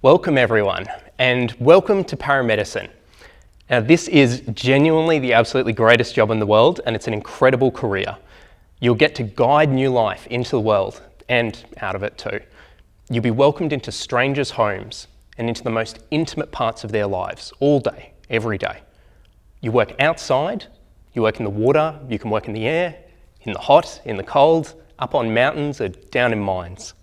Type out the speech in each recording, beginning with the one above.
Welcome everyone, and welcome to paramedicine. Now this is genuinely the absolutely greatest job in the world, and it's an incredible career. You'll get to guide new life into the world, and out of it too. You'll be welcomed into strangers' homes, and into the most intimate parts of their lives, all day, every day. You work outside, you work in the water, you can work in the air, in the hot, in the cold, up on mountains or down in mines.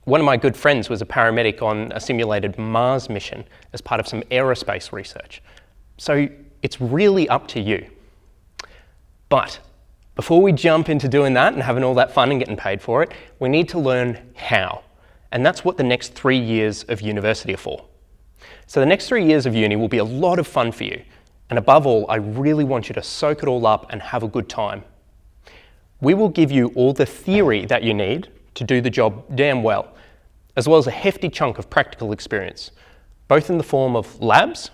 One of my good friends was a paramedic on a simulated Mars mission as part of some aerospace research. So it's really up to you. But before we jump into doing that and having all that fun and getting paid for it, we need to learn how. And that's what the next 3 years of university are for. So the next 3 years of uni will be a lot of fun for you. And above all, I really want you to soak it all up and have a good time. We will give you all the theory that you need to do the job damn well, as well as a hefty chunk of practical experience, both in the form of labs,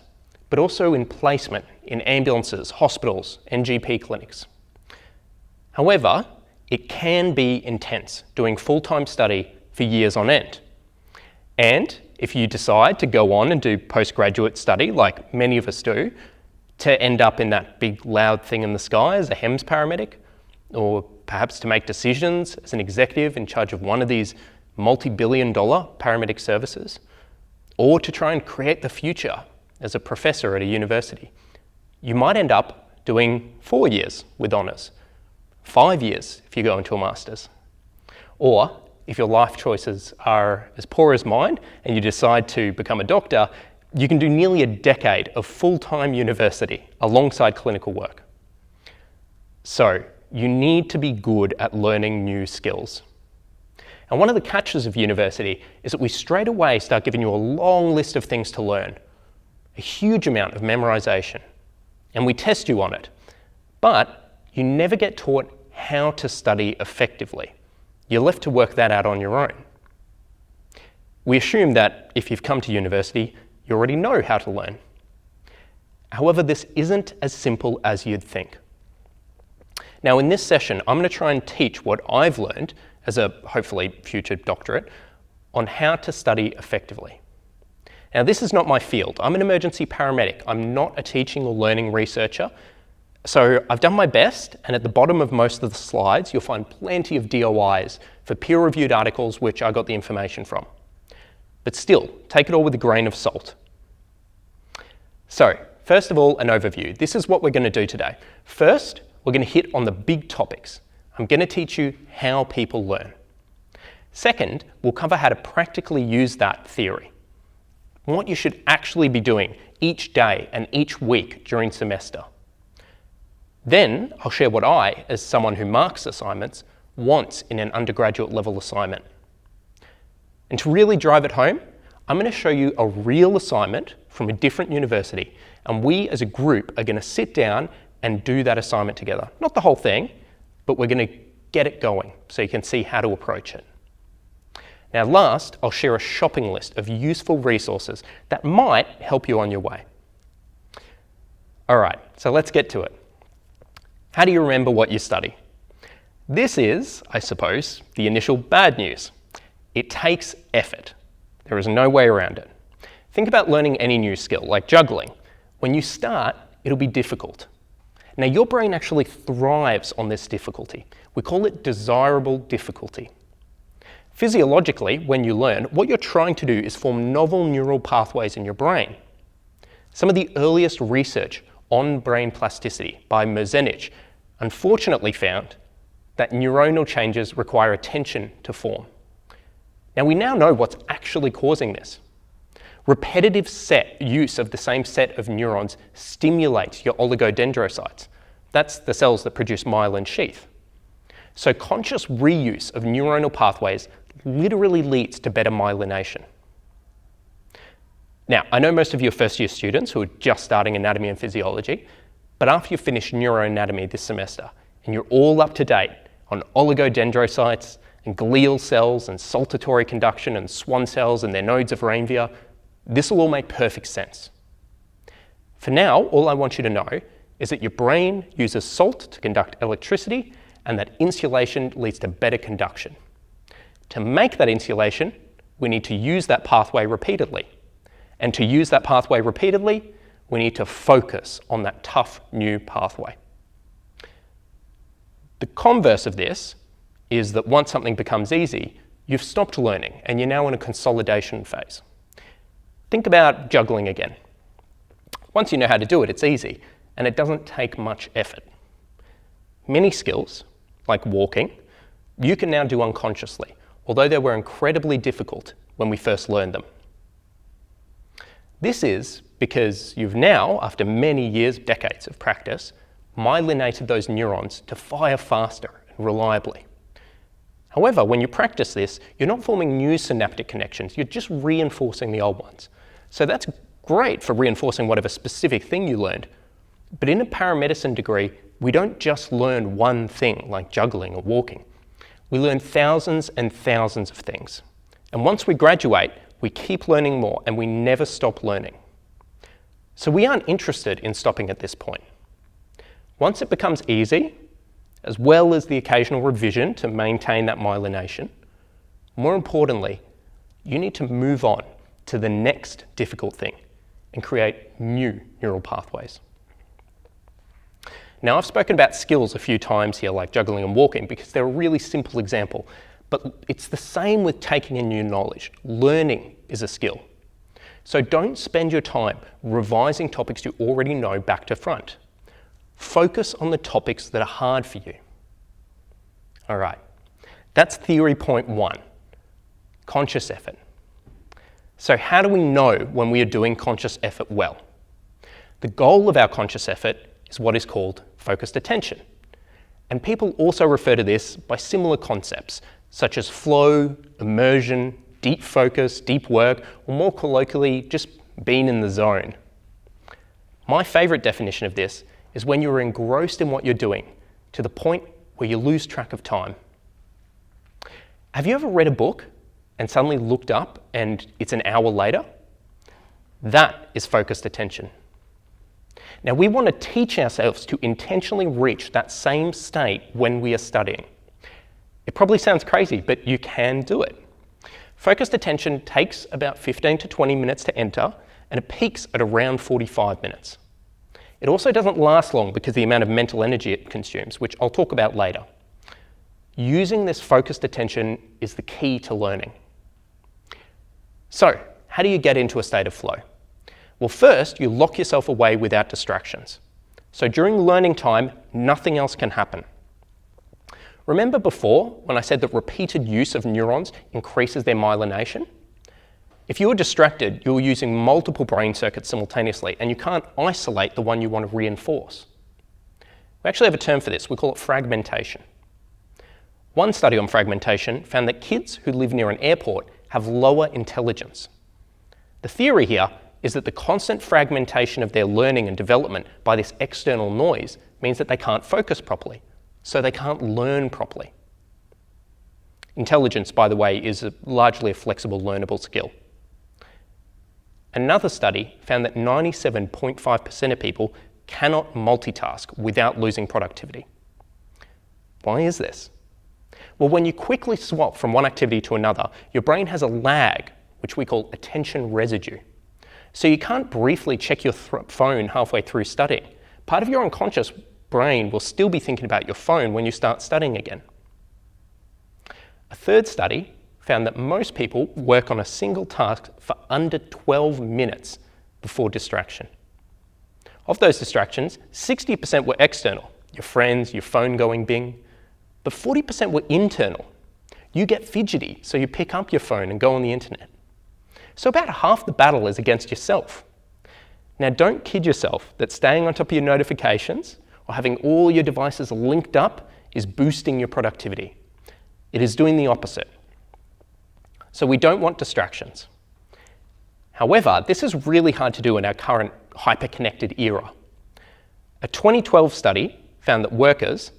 but also in placement in ambulances, hospitals, and GP clinics. However, it can be intense doing full-time study for years on end. And if you decide to go on and do postgraduate study, like many of us do, to end up in that big loud thing in the sky as a HEMS paramedic, or perhaps to make decisions as an executive in charge of one of these multi-billion-dollar paramedic services, or to try and create the future as a professor at a university, you might end up doing 4 years with honours, 5 years if you go into a master's. Or if your life choices are as poor as mine and you decide to become a doctor, you can do nearly a decade of full-time university alongside clinical work. So you need to be good at learning new skills. And one of the catches of university is that we straight away start giving you a long list of things to learn, a huge amount of memorization, and we test you on it. But you never get taught how to study effectively. You're left to work that out on your own. We assume that if you've come to university, you already know how to learn. However, this isn't as simple as you'd think. Now in this session, I'm going to try and teach what I've learned as a hopefully future doctorate on how to study effectively. Now this is not my field. I'm an emergency paramedic. I'm not a teaching or learning researcher. So I've done my best, and at the bottom of most of the slides, you'll find plenty of DOIs for peer-reviewed articles which I got the information from. But still, take it all with a grain of salt. So, first of all, an overview. This is what we're going to do today. First, we're going to hit on the big topics. I'm going to teach you how people learn. Second, we'll cover how to practically use that theory, what you should actually be doing each day and each week during semester. Then I'll share what I, as someone who marks assignments, want in an undergraduate level assignment. And to really drive it home, I'm going to show you a real assignment from a different university, and we as a group are going to sit down and do that assignment together. Not the whole thing, but we're going to get it going so you can see how to approach it. Now last, I'll share a shopping list of useful resources that might help you on your way. All right, so let's get to it. How do you remember what you study? This is, I suppose, the initial bad news. It takes effort. There is no way around it. Think about learning any new skill, like juggling. When you start, it'll be difficult. Now, your brain actually thrives on this difficulty. We call it desirable difficulty. Physiologically, when you learn, what you're trying to do is form novel neural pathways in your brain. Some of the earliest research on brain plasticity by Merzenich unfortunately found that neuronal changes require attention to form. Now, we now know what's actually causing this. Repetitive use of the same set of neurons stimulates your oligodendrocytes. That's the cells that produce myelin sheath. So conscious reuse of neuronal pathways literally leads to better myelination. Now, I know most of you are first-year students who are just starting anatomy and physiology, but after you finish neuroanatomy this semester and you're all up to date on oligodendrocytes and glial cells and saltatory conduction and Schwann cells and their nodes of Ranvier, this will all make perfect sense. For now, all I want you to know is that your brain uses salt to conduct electricity and that insulation leads to better conduction. To make that insulation, we need to use that pathway repeatedly. And to use that pathway repeatedly, we need to focus on that tough new pathway. The converse of this is that once something becomes easy, you've stopped learning and you're now in a consolidation phase. Think about juggling again. Once you know how to do it, it's easy and it doesn't take much effort. Many skills, like walking, you can now do unconsciously, although they were incredibly difficult when we first learned them. This is because you've now, after many years, decades of practice, myelinated those neurons to fire faster and reliably. However, when you practice this, you're not forming new synaptic connections, you're just reinforcing the old ones. So that's great for reinforcing whatever specific thing you learned. But in a paramedicine degree, we don't just learn one thing like juggling or walking. We learn thousands and thousands of things. And once we graduate, we keep learning more and we never stop learning. So we aren't interested in stopping at this point. Once it becomes easy, as well as the occasional revision to maintain that myelination, more importantly, you need to move on to the next difficult thing and create new neural pathways. Now, I've spoken about skills a few times here, like juggling and walking, because they're a really simple example. But it's the same with taking in new knowledge. Learning is a skill. So don't spend your time revising topics you already know back to front. Focus on the topics that are hard for you. All right, that's theory point one, conscious effort. So how do we know when we are doing conscious effort well? The goal of our conscious effort is what is called focused attention. And people also refer to this by similar concepts, such as flow, immersion, deep focus, deep work, or more colloquially, just being in the zone. My favourite definition of this is when you're engrossed in what you're doing to the point where you lose track of time. Have you ever read a book and suddenly looked up and it's an hour later? That is focused attention. Now, we want to teach ourselves to intentionally reach that same state when we are studying. It probably sounds crazy, but you can do it. Focused attention takes about 15 to 20 minutes to enter, and it peaks at around 45 minutes. It also doesn't last long because of the amount of mental energy it consumes, which I'll talk about later. Using this focused attention is the key to learning. So, how do you get into a state of flow? Well, first, you lock yourself away without distractions. So during learning time, nothing else can happen. Remember before when I said that repeated use of neurons increases their myelination? If you were distracted, you're using multiple brain circuits simultaneously and you can't isolate the one you want to reinforce. We actually have a term for this. We call it fragmentation. One study on fragmentation found that kids who live near an airport have lower intelligence. The theory here is that the constant fragmentation of their learning and development by this external noise means that they can't focus properly, so they can't learn properly. Intelligence, by the way, is largely a flexible, learnable skill. Another study found that 97.5% of people cannot multitask without losing productivity. Why is this? Well, when you quickly swap from one activity to another, your brain has a lag, which we call attention residue. So you can't briefly check your phone halfway through studying. Part of your unconscious brain will still be thinking about your phone when you start studying again. A third study found that most people work on a single task for under 12 minutes before distraction. Of those distractions, 60% were external, your friends, your phone going bing, but 40% were internal. You get fidgety, so you pick up your phone and go on the internet. So about half the battle is against yourself. Now, don't kid yourself that staying on top of your notifications or having all your devices linked up is boosting your productivity. It is doing the opposite. So we don't want distractions. However, this is really hard to do in our current hyper-connected era. A 2012 study found that workers,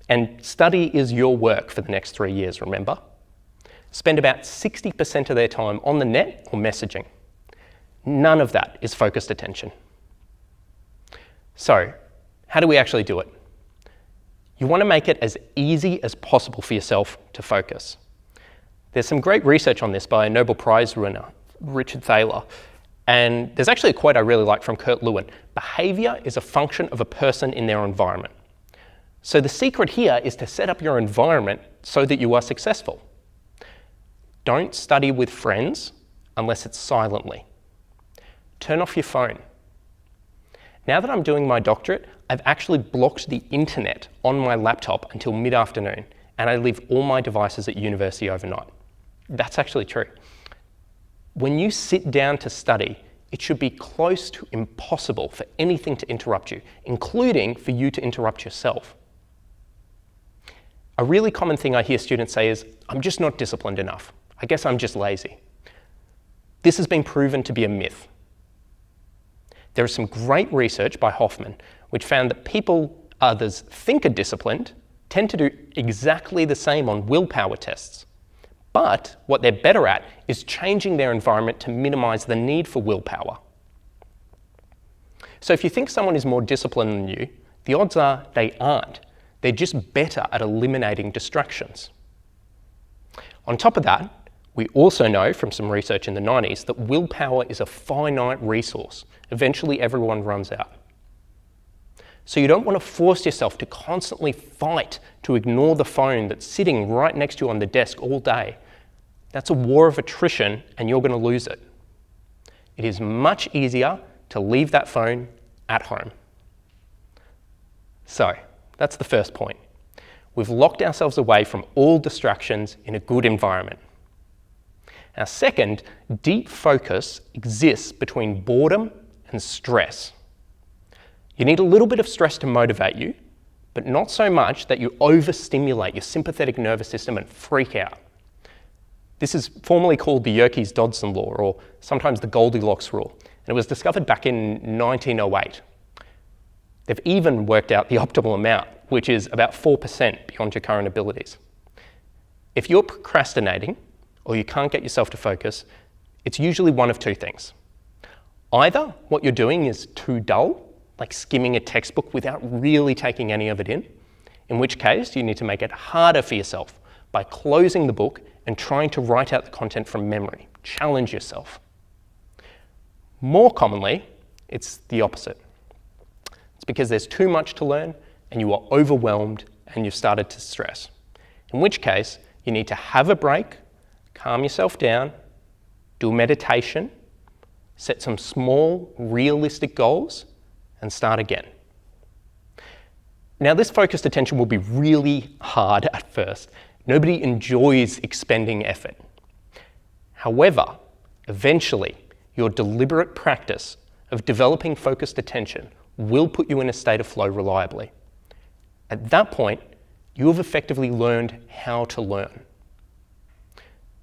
and study is your work for the next 3 years, remember, spend about 60% of their time on the net or messaging. None of that is focused attention. So, how do we actually do it? You want to make it as easy as possible for yourself to focus. There's some great research on this by a Nobel Prize winner, Richard Thaler, and there's actually a quote I really like from Kurt Lewin: "Behaviour is a function of a person in their environment." So the secret here is to set up your environment so that you are successful. Don't study with friends unless it's silently. Turn off your phone. Now that I'm doing my doctorate, I've actually blocked the internet on my laptop until mid-afternoon, and I leave all my devices at university overnight. That's actually true. When you sit down to study, it should be close to impossible for anything to interrupt you, including for you to interrupt yourself. A really common thing I hear students say is, "I'm just not disciplined enough. I guess I'm just lazy." This has been proven to be a myth. There is some great research by Hoffman which found that people others think are disciplined tend to do exactly the same on willpower tests. But what they're better at is changing their environment to minimize the need for willpower. So if you think someone is more disciplined than you, the odds are they aren't. They're just better at eliminating distractions. On top of that, we also know from some research in the 90s that willpower is a finite resource. Eventually everyone runs out. So you don't want to force yourself to constantly fight to ignore the phone that's sitting right next to you on the desk all day. That's a war of attrition and you're going to lose it. It is much easier to leave that phone at home. So that's the first point. We've locked ourselves away from all distractions in a good environment. Now, second, deep focus exists between boredom and stress. You need a little bit of stress to motivate you, but not so much that you overstimulate your sympathetic nervous system and freak out. This is formally called the Yerkes-Dodson law, or sometimes the Goldilocks rule, and it was discovered back in 1908. They've even worked out the optimal amount, which is about 4% beyond your current abilities. If you're procrastinating, or you can't get yourself to focus, it's usually one of two things. Either what you're doing is too dull, like skimming a textbook without really taking any of it in which case you need to make it harder for yourself by closing the book and trying to write out the content from memory. Challenge yourself. More commonly, it's the opposite. It's because there's too much to learn and you are overwhelmed and you've started to stress. In which case, you need to have a break, calm yourself down, do a meditation, set some small, realistic goals, and start again. Now, this focused attention will be really hard at first. Nobody enjoys expending effort. However, eventually, your deliberate practice of developing focused attention will put you in a state of flow reliably. At that point, you have effectively learned how to learn.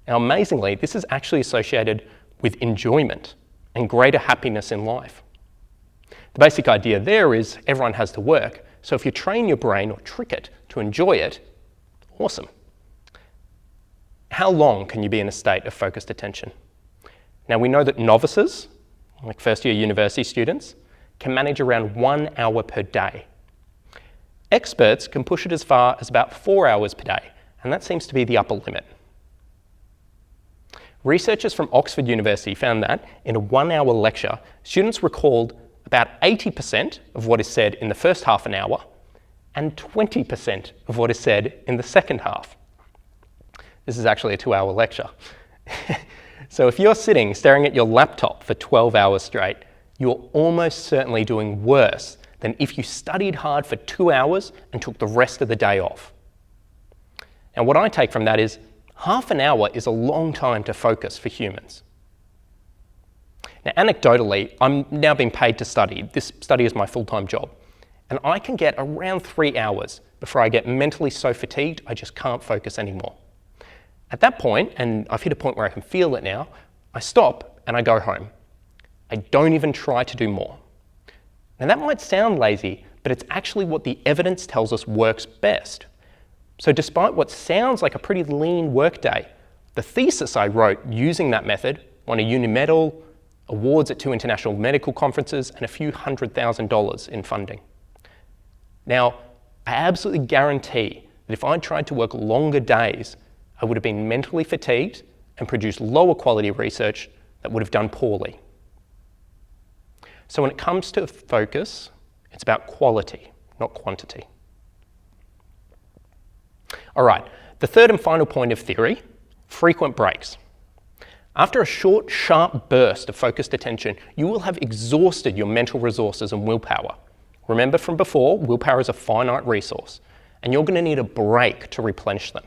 Now, amazingly, this is actually associated with enjoyment and greater happiness in life. The basic idea there is everyone has to work, so if you train your brain or trick it to enjoy it, awesome. How long can you be in a state of focused attention? Now, we know that novices, like first-year university students, can manage around 1 hour per day. Experts can push it as far as about 4 hours per day, and that seems to be the upper limit. Researchers from Oxford University found that in a 1 hour lecture, students recalled about 80% of what is said in the first half an hour and 20% of what is said in the second half. This is actually a 2 hour lecture. So if you're sitting staring at your laptop for 12 hours straight, you're almost certainly doing worse than if you studied hard for 2 hours and took the rest of the day off. Now, what I take from that is half an hour is a long time to focus for humans. Now, anecdotally, I'm now being paid to study. This study is my full-time job. And I can get around 3 hours before I get mentally so fatigued I just can't focus anymore. At that point, and I've hit a point where I can feel it now, I stop and I go home. I don't even try to do more. Now, that might sound lazy, but it's actually what the evidence tells us works best. So despite what sounds like a pretty lean workday, the thesis I wrote using that method won a uni medal, awards at 2 international medical conferences, and a few $100,000 in funding. Now, I absolutely guarantee that if I tried to work longer days, I would have been mentally fatigued and produced lower quality research that would have done poorly. So when it comes to focus, it's about quality, not quantity. All right, the third and final point of theory, frequent breaks. After a short, sharp burst of focused attention, you will have exhausted your mental resources and willpower. Remember from before, willpower is a finite resource, and you're going to need a break to replenish them.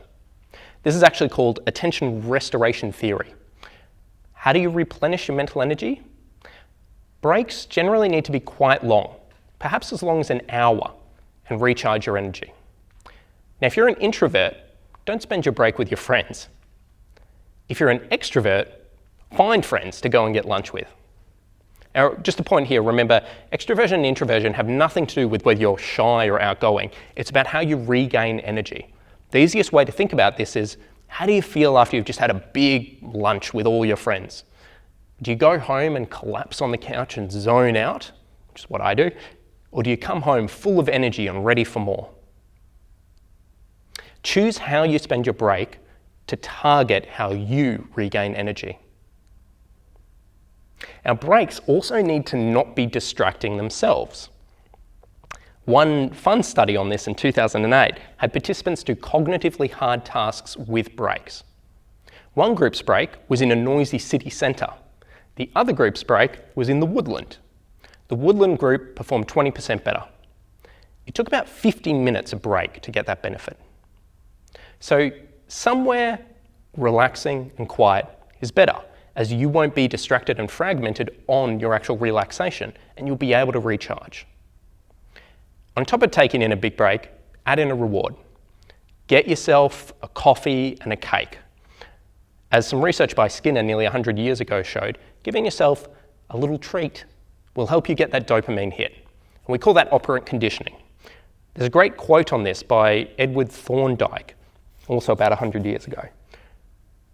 This is actually called attention restoration theory. How do you replenish your mental energy? Breaks generally need to be quite long, perhaps as long as an hour, and recharge your energy. Now, if you're an introvert, don't spend your break with your friends. If you're an extrovert, find friends to go and get lunch with. Now, just a point here, remember, extroversion and introversion have nothing to do with whether you're shy or outgoing. It's about how you regain energy. The easiest way to think about this is, how do you feel after you've just had a big lunch with all your friends? Do you go home and collapse on the couch and zone out, which is what I do, or do you come home full of energy and ready for more? Choose how you spend your break to target how you regain energy. Our breaks also need to not be distracting themselves. One fun study on this in 2008 had participants do cognitively hard tasks with breaks. One group's break was in a noisy city centre. The other group's break was in the woodland. The woodland group performed 20% better. It took about 15 minutes of break to get that benefit. So somewhere relaxing and quiet is better, as you won't be distracted and fragmented on your actual relaxation, and you'll be able to recharge. On top of taking in a big break, add in a reward. Get yourself a coffee and a cake. As some research by Skinner nearly 100 years ago showed, giving yourself a little treat will help you get that dopamine hit. And we call that operant conditioning. There's a great quote on this by Edward Thorndike, also about 100 years ago.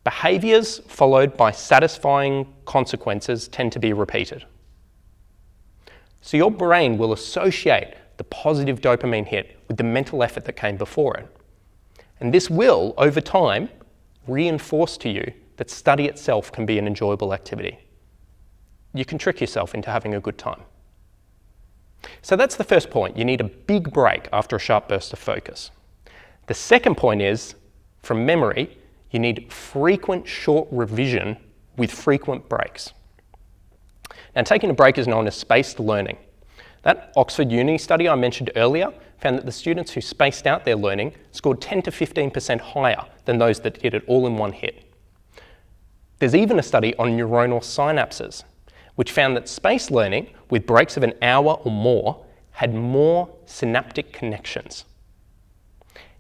Behaviours followed by satisfying consequences tend to be repeated. So your brain will associate the positive dopamine hit with the mental effort that came before it. And this will, over time, reinforce to you that study itself can be an enjoyable activity. You can trick yourself into having a good time. So that's the first point. You need a big break after a sharp burst of focus. The second point is, from memory, you need frequent short revision with frequent breaks. Now, taking a break is known as spaced learning. That Oxford Uni study I mentioned earlier found that the students who spaced out their learning scored 10 to 15% higher than those that did it all in one hit. There's even a study on neuronal synapses, which found that spaced learning with breaks of an hour or more had more synaptic connections.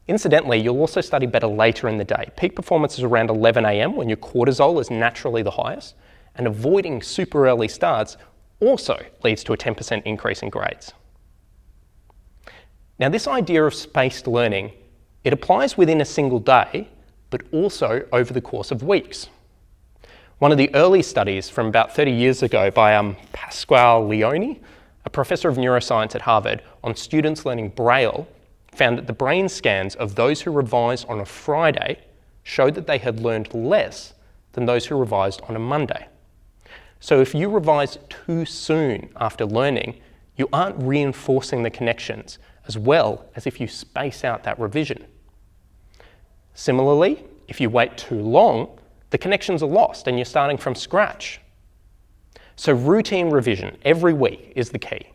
Incidentally, you'll also study better later in the day. Peak performance is around 11 a.m. when your cortisol is naturally the highest, and avoiding super early starts also leads to a 10% increase in grades. Now, this idea of spaced learning, it applies within a single day, but also over the course of weeks. One of the early studies from about 30 years ago by Pasquale Leone, a professor of neuroscience at Harvard, on students learning Braille, found that the brain scans of those who revised on a Friday showed that they had learned less than those who revised on a Monday. So if you revise too soon after learning, you aren't reinforcing the connections as well as if you space out that revision. Similarly, if you wait too long, the connections are lost and you're starting from scratch. So routine revision every week is the key.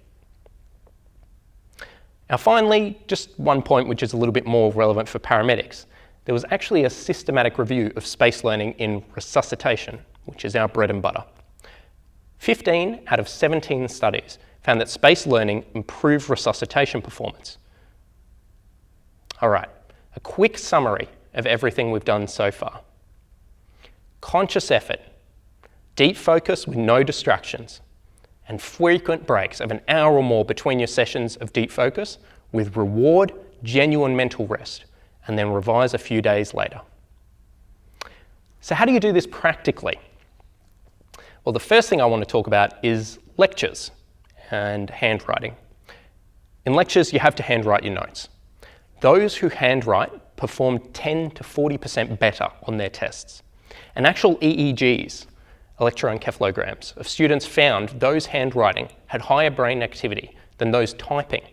Now finally, just one point which is a little bit more relevant for paramedics. There was actually a systematic review of spaced learning in resuscitation, which is our bread and butter. 15 out of 17 studies found that spaced learning improved resuscitation performance. All right, a quick summary of everything we've done so far. Conscious effort, deep focus with no distractions, and frequent breaks of an hour or more between your sessions of deep focus with reward, genuine mental rest, and then revise a few days later. So how do you do this practically? Well, the first thing I want to talk about is lectures and handwriting. In lectures, you have to handwrite your notes. Those who handwrite performed 10 to 40% better on their tests. And actual EEGs, electroencephalograms, of students found those handwriting had higher brain activity than those typing.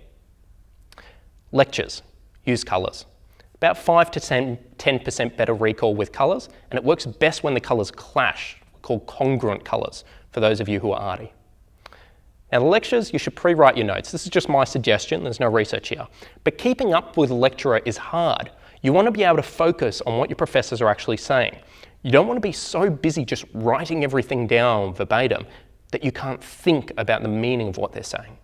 Lectures use colours. About 5 to 10% better recall with colours, and it works best when the colours clash, called congruent colours, for those of you who are arty. Now the lectures, you should pre-write your notes. This is just my suggestion, there's no research here. But keeping up with a lecturer is hard. You want to be able to focus on what your professors are actually saying. You don't want to be so busy just writing everything down verbatim that you can't think about the meaning of what they're saying.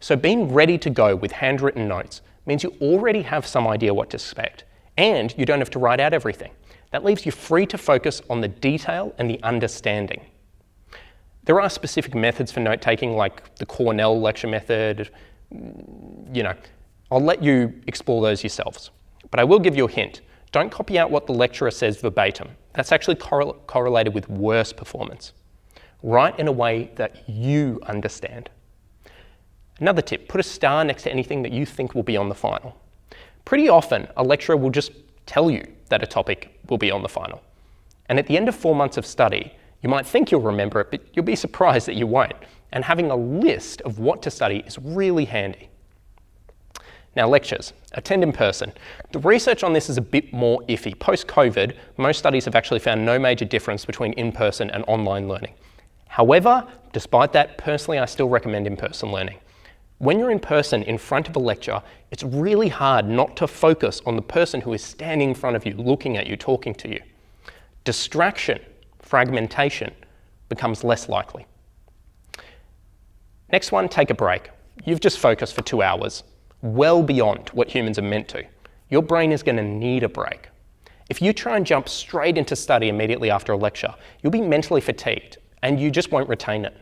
So being ready to go with handwritten notes means you already have some idea what to expect, and you don't have to write out everything. That leaves you free to focus on the detail and the understanding. There are specific methods for note-taking, like the Cornell lecture method. I'll let you explore those yourselves. But I will give you a hint. Don't copy out what the lecturer says verbatim. That's actually correlated with worse performance. Write in a way that you understand. Another tip, put a star next to anything that you think will be on the final. Pretty often, a lecturer will just tell you that a topic will be on the final. And at the end of 4 months of study, you might think you'll remember it, but you'll be surprised that you won't. And having a list of what to study is really handy. Now, lectures. Attend in person. The research on this is a bit more iffy. Post-COVID, most studies have actually found no major difference between in-person and online learning. However, despite that, personally, I still recommend in-person learning. When you're in person in front of a lecture, it's really hard not to focus on the person who is standing in front of you, looking at you, talking to you. Distraction, fragmentation, becomes less likely. Next one, take a break. You've just focused for 2 hours, well beyond what humans are meant to. Your brain is going to need a break. If you try and jump straight into study immediately after a lecture, you'll be mentally fatigued and you just won't retain it.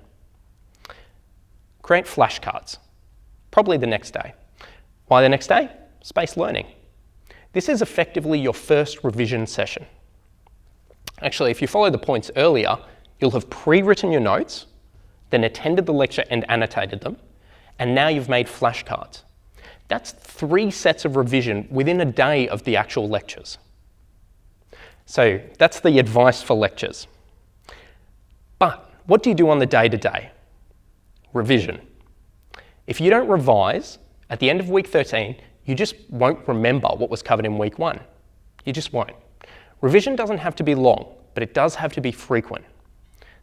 Create flashcards, probably the next day. Why the next day? Spaced learning. This is effectively your first revision session. Actually, if you follow the points earlier, you'll have pre-written your notes, then attended the lecture and annotated them, and now you've made flashcards. That's 3 sets of revision within a day of the actual lectures. So that's the advice for lectures. But what do you do on the day-to-day? Revision. If you don't revise, at the end of week 13, you just won't remember what was covered in week 1. You just won't. Revision doesn't have to be long, but it does have to be frequent.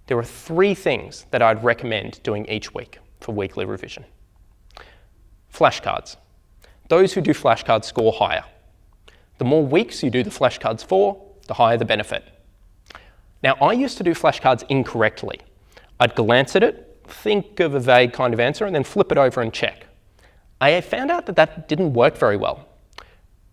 There are 3 things that I'd recommend doing each week for weekly revision. Flashcards. Those who do flashcards score higher. The more weeks you do the flashcards for, the higher the benefit. Now, I used to do flashcards incorrectly. I'd glance at it, think of a vague kind of answer, and then flip it over and check. I found out that didn't work very well.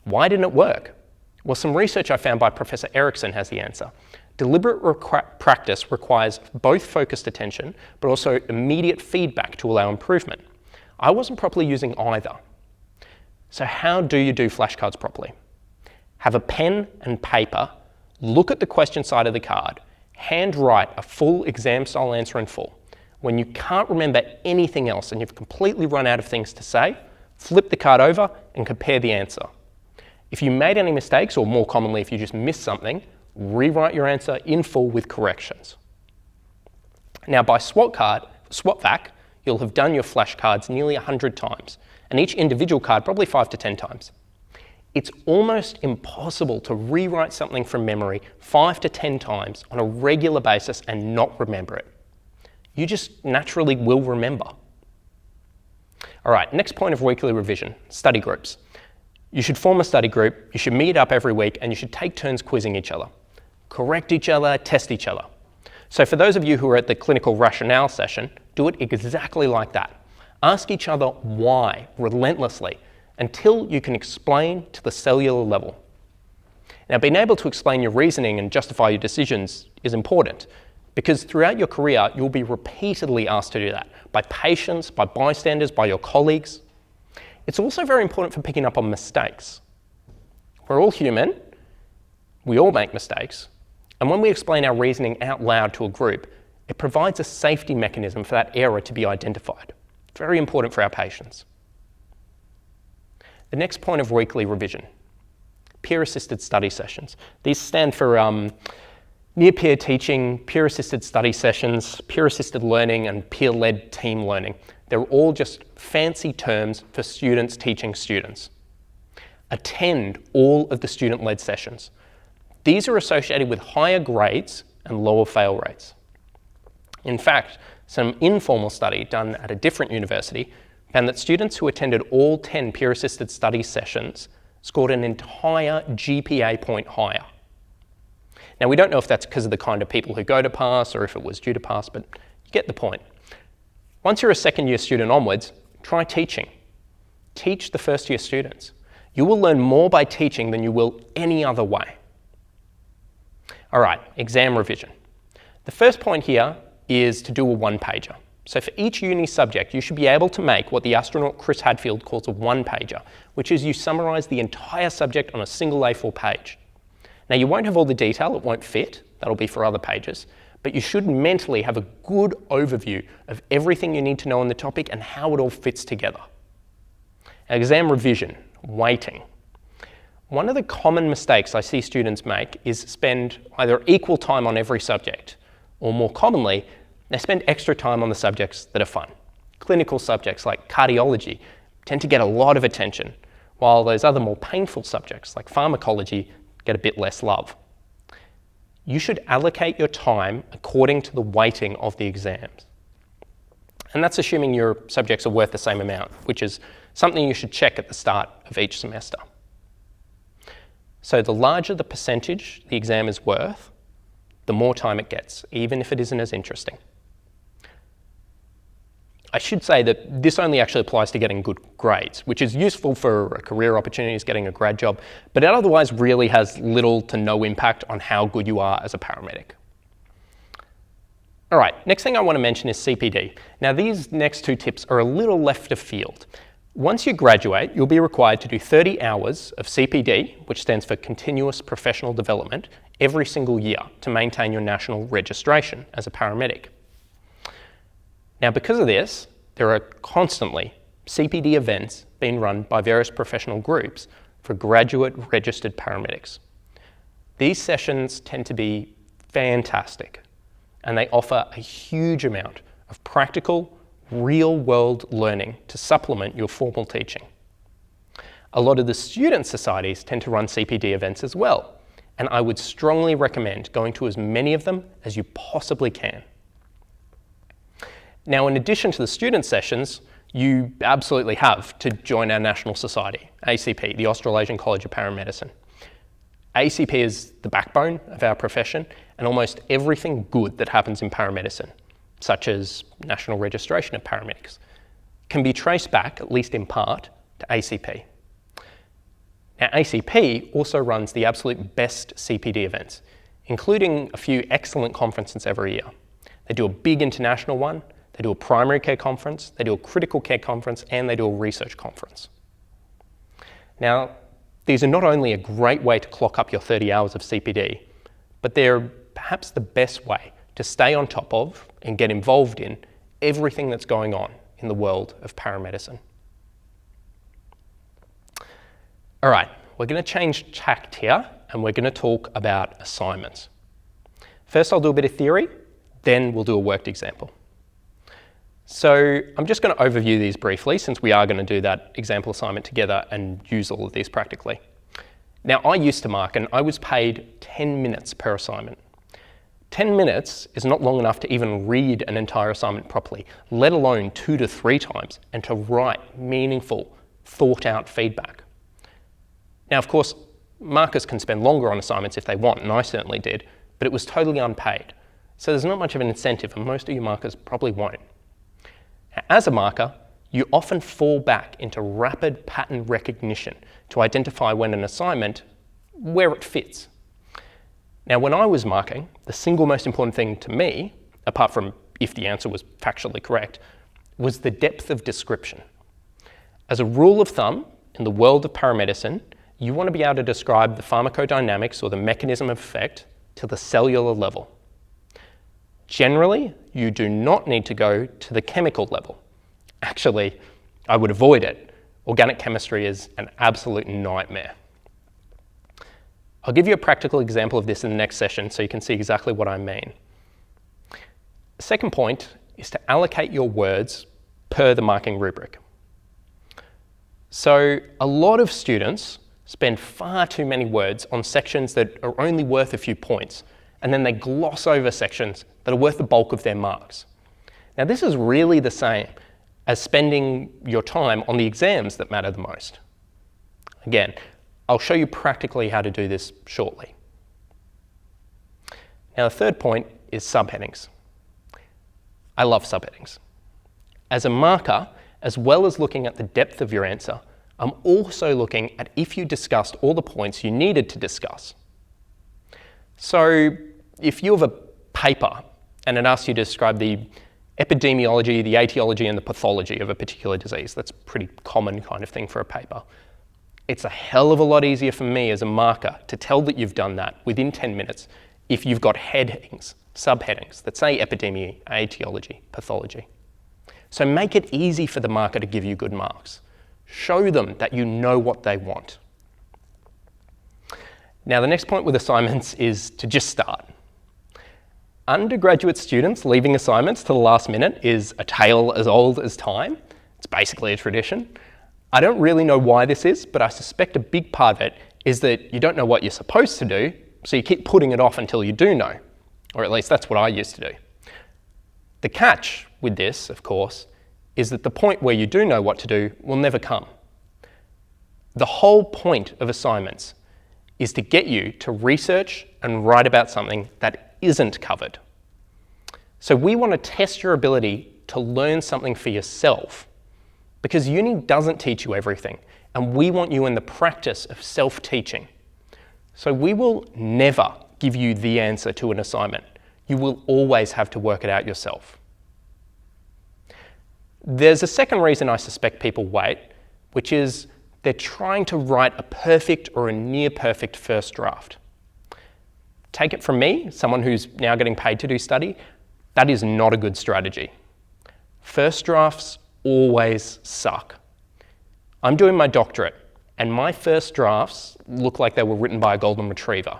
Why didn't it work? Well, some research I found by Professor Erickson has the answer. Deliberate practice requires both focused attention, but also immediate feedback to allow improvement. I wasn't properly using either. So how do you do flashcards properly? Have a pen and paper, look at the question side of the card, handwrite a full exam-style answer in full. When you can't remember anything else and you've completely run out of things to say, flip the card over and compare the answer. If you made any mistakes, or more commonly if you just missed something, rewrite your answer in full with corrections. Now by SWOT-VAC, you'll have done your flashcards nearly 100 times, and each individual card probably 5 to 10 times. It's almost impossible to rewrite something from memory 5 to 10 times on a regular basis and not remember it. You just naturally will remember. All right, next point of weekly revision, study groups. You should form a study group, you should meet up every week, and you should take turns quizzing each other. Correct each other, test each other. So for those of you who are at the clinical rationale session, do it exactly like that. Ask each other why, relentlessly, until you can explain to the cellular level. Now, being able to explain your reasoning and justify your decisions is important, because throughout your career, you'll be repeatedly asked to do that by patients, by bystanders, by your colleagues. It's also very important for picking up on mistakes. We're all human, we all make mistakes, and when we explain our reasoning out loud to a group, it provides a safety mechanism for that error to be identified. Very important for our patients. The next point of weekly revision, peer-assisted study sessions. These stand for near-peer teaching, peer-assisted study sessions, peer-assisted learning, and peer-led team learning. They're all just fancy terms for students teaching students. Attend all of the student-led sessions. These are associated with higher grades and lower fail rates. In fact, some informal study done at a different university found that students who attended all 10 peer-assisted study sessions scored an entire GPA point higher. Now, we don't know if that's because of the kind of people who go to pass or if it was due to pass, but you get the point. Once you're a second-year student onwards, try teaching. Teach the first-year students. You will learn more by teaching than you will any other way. All right, exam revision. The first point here is to do a one-pager. So for each uni subject, you should be able to make what the astronaut Chris Hadfield calls a one-pager, which is you summarise the entire subject on a single A4 page. Now, you won't have all the detail, it won't fit, that'll be for other pages, but you should mentally have a good overview of everything you need to know on the topic and how it all fits together. Exam revision, weighting. One of the common mistakes I see students make is spend either equal time on every subject, or more commonly, they spend extra time on the subjects that are fun. Clinical subjects like cardiology tend to get a lot of attention, while those other more painful subjects like pharmacology get a bit less love. You should allocate your time according to the weighting of the exams. And that's assuming your subjects are worth the same amount, which is something you should check at the start of each semester. So the larger the percentage the exam is worth, the more time it gets, even if it isn't as interesting. I should say that this only actually applies to getting good grades, which is useful for career opportunities, getting a grad job, but it otherwise really has little to no impact on how good you are as a paramedic. All right, next thing I want to mention is CPD. Now, these next two tips are a little left of field. Once you graduate, you'll be required to do 30 hours of CPD, which stands for Continuous Professional Development, every single year to maintain your national registration as a paramedic. Now, because of this, there are constantly CPD events being run by various professional groups for graduate registered paramedics. These sessions tend to be fantastic, and they offer a huge amount of practical, real-world learning to supplement your formal teaching. A lot of the student societies tend to run CPD events as well, and I would strongly recommend going to as many of them as you possibly can. Now, in addition to the student sessions, you absolutely have to join our national society, ACP, the Australasian College of Paramedicine. ACP is the backbone of our profession, and almost everything good that happens in paramedicine, such as national registration of paramedics, can be traced back, at least in part, to ACP. Now, ACP also runs the absolute best CPD events, including a few excellent conferences every year. They do a big international one, they do a primary care conference, they do a critical care conference, and they do a research conference. Now, these are not only a great way to clock up your 30 hours of CPD, but they're perhaps the best way to stay on top of and get involved in everything that's going on in the world of paramedicine. All right, we're going to change tact here, and we're going to talk about assignments. First, I'll do a bit of theory, then we'll do a worked example. So I'm just going to overview these briefly, since we are going to do that example assignment together and use all of these practically. Now, I used to mark, and I was paid 10 minutes per assignment. 10 minutes is not long enough to even read an entire assignment properly, let alone 2 to 3 times, and to write meaningful, thought-out feedback. Now, of course, markers can spend longer on assignments if they want, and I certainly did, but it was totally unpaid. So there's not much of an incentive, and most of your markers probably won't. As a marker, you often fall back into rapid pattern recognition to identify when an assignment, where it fits. Now, when I was marking, the single most important thing to me, apart from if the answer was factually correct, was the depth of description. As a rule of thumb, in the world of paramedicine, you want to be able to describe the pharmacodynamics or the mechanism of effect to the cellular level. Generally, you do not need to go to the chemical level. Actually, I would avoid it. Organic chemistry is an absolute nightmare. I'll give you a practical example of this in the next session so you can see exactly what I mean. The second point is to allocate your words per the marking rubric. So a lot of students spend far too many words on sections that are only worth a few points, and then they gloss over sections that are worth the bulk of their marks. Now this is really the same as spending your time on the exams that matter the most. Again, I'll show you practically how to do this shortly. Now the third point is subheadings. I love subheadings. As a marker, as well as looking at the depth of your answer, I'm also looking at if you discussed all the points you needed to discuss. So if you have a paper and it asks you to describe the epidemiology, the etiology and the pathology of a particular disease, that's a pretty common kind of thing for a paper. It's a hell of a lot easier for me as a marker to tell that you've done that within 10 minutes if you've got headings, subheadings that say epidemiology, etiology, pathology. So make it easy for the marker to give you good marks. Show them that you know what they want. Now the next point with assignments is to just start. Undergraduate students leaving assignments to the last minute is a tale as old as time. It's basically a tradition. I don't really know why this is, but I suspect a big part of it is that you don't know what you're supposed to do, so you keep putting it off until you do know. Or at least that's what I used to do. The catch with this, of course, is that the point where you do know what to do will never come. The whole point of assignments is to get you to research and write about something that isn't covered. So we want to test your ability to learn something for yourself, because uni doesn't teach you everything, and we want you in the practice of self-teaching. So we will never give you the answer to an assignment. You will always have to work it out yourself. There's a second reason I suspect people wait, which is they're trying to write a perfect or a near perfect first draft. Take it from me, someone who's now getting paid to do study, that is not a good strategy. First drafts always suck. I'm doing my doctorate, and my first drafts look like they were written by a golden retriever.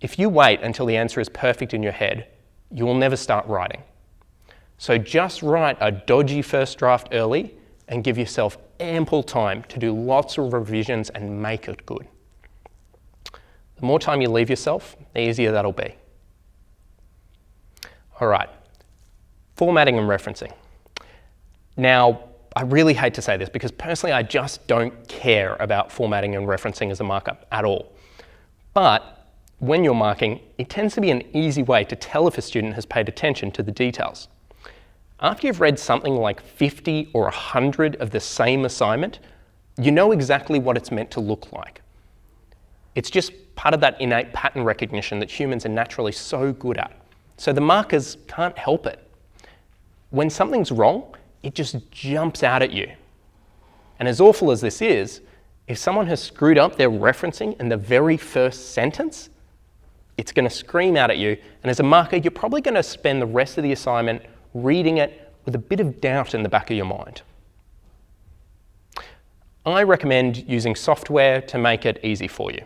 If you wait until the answer is perfect in your head, you will never start writing. So just write a dodgy first draft early and give yourself ample time to do lots of revisions and make it good. The more time you leave yourself, the easier that'll be. All right, formatting and referencing. Now, I really hate to say this because personally I just don't care about formatting and referencing as a marker at all. But when you're marking, it tends to be an easy way to tell if a student has paid attention to the details. After you've read something like 50 or 100 of the same assignment, you know exactly what it's meant to look like. It's just part of that innate pattern recognition that humans are naturally so good at. So the markers can't help it. When something's wrong, it just jumps out at you. And as awful as this is, if someone has screwed up their referencing in the very first sentence, it's going to scream out at you. And as a marker, you're probably going to spend the rest of the assignment reading it with a bit of doubt in the back of your mind. I recommend using software to make it easy for you.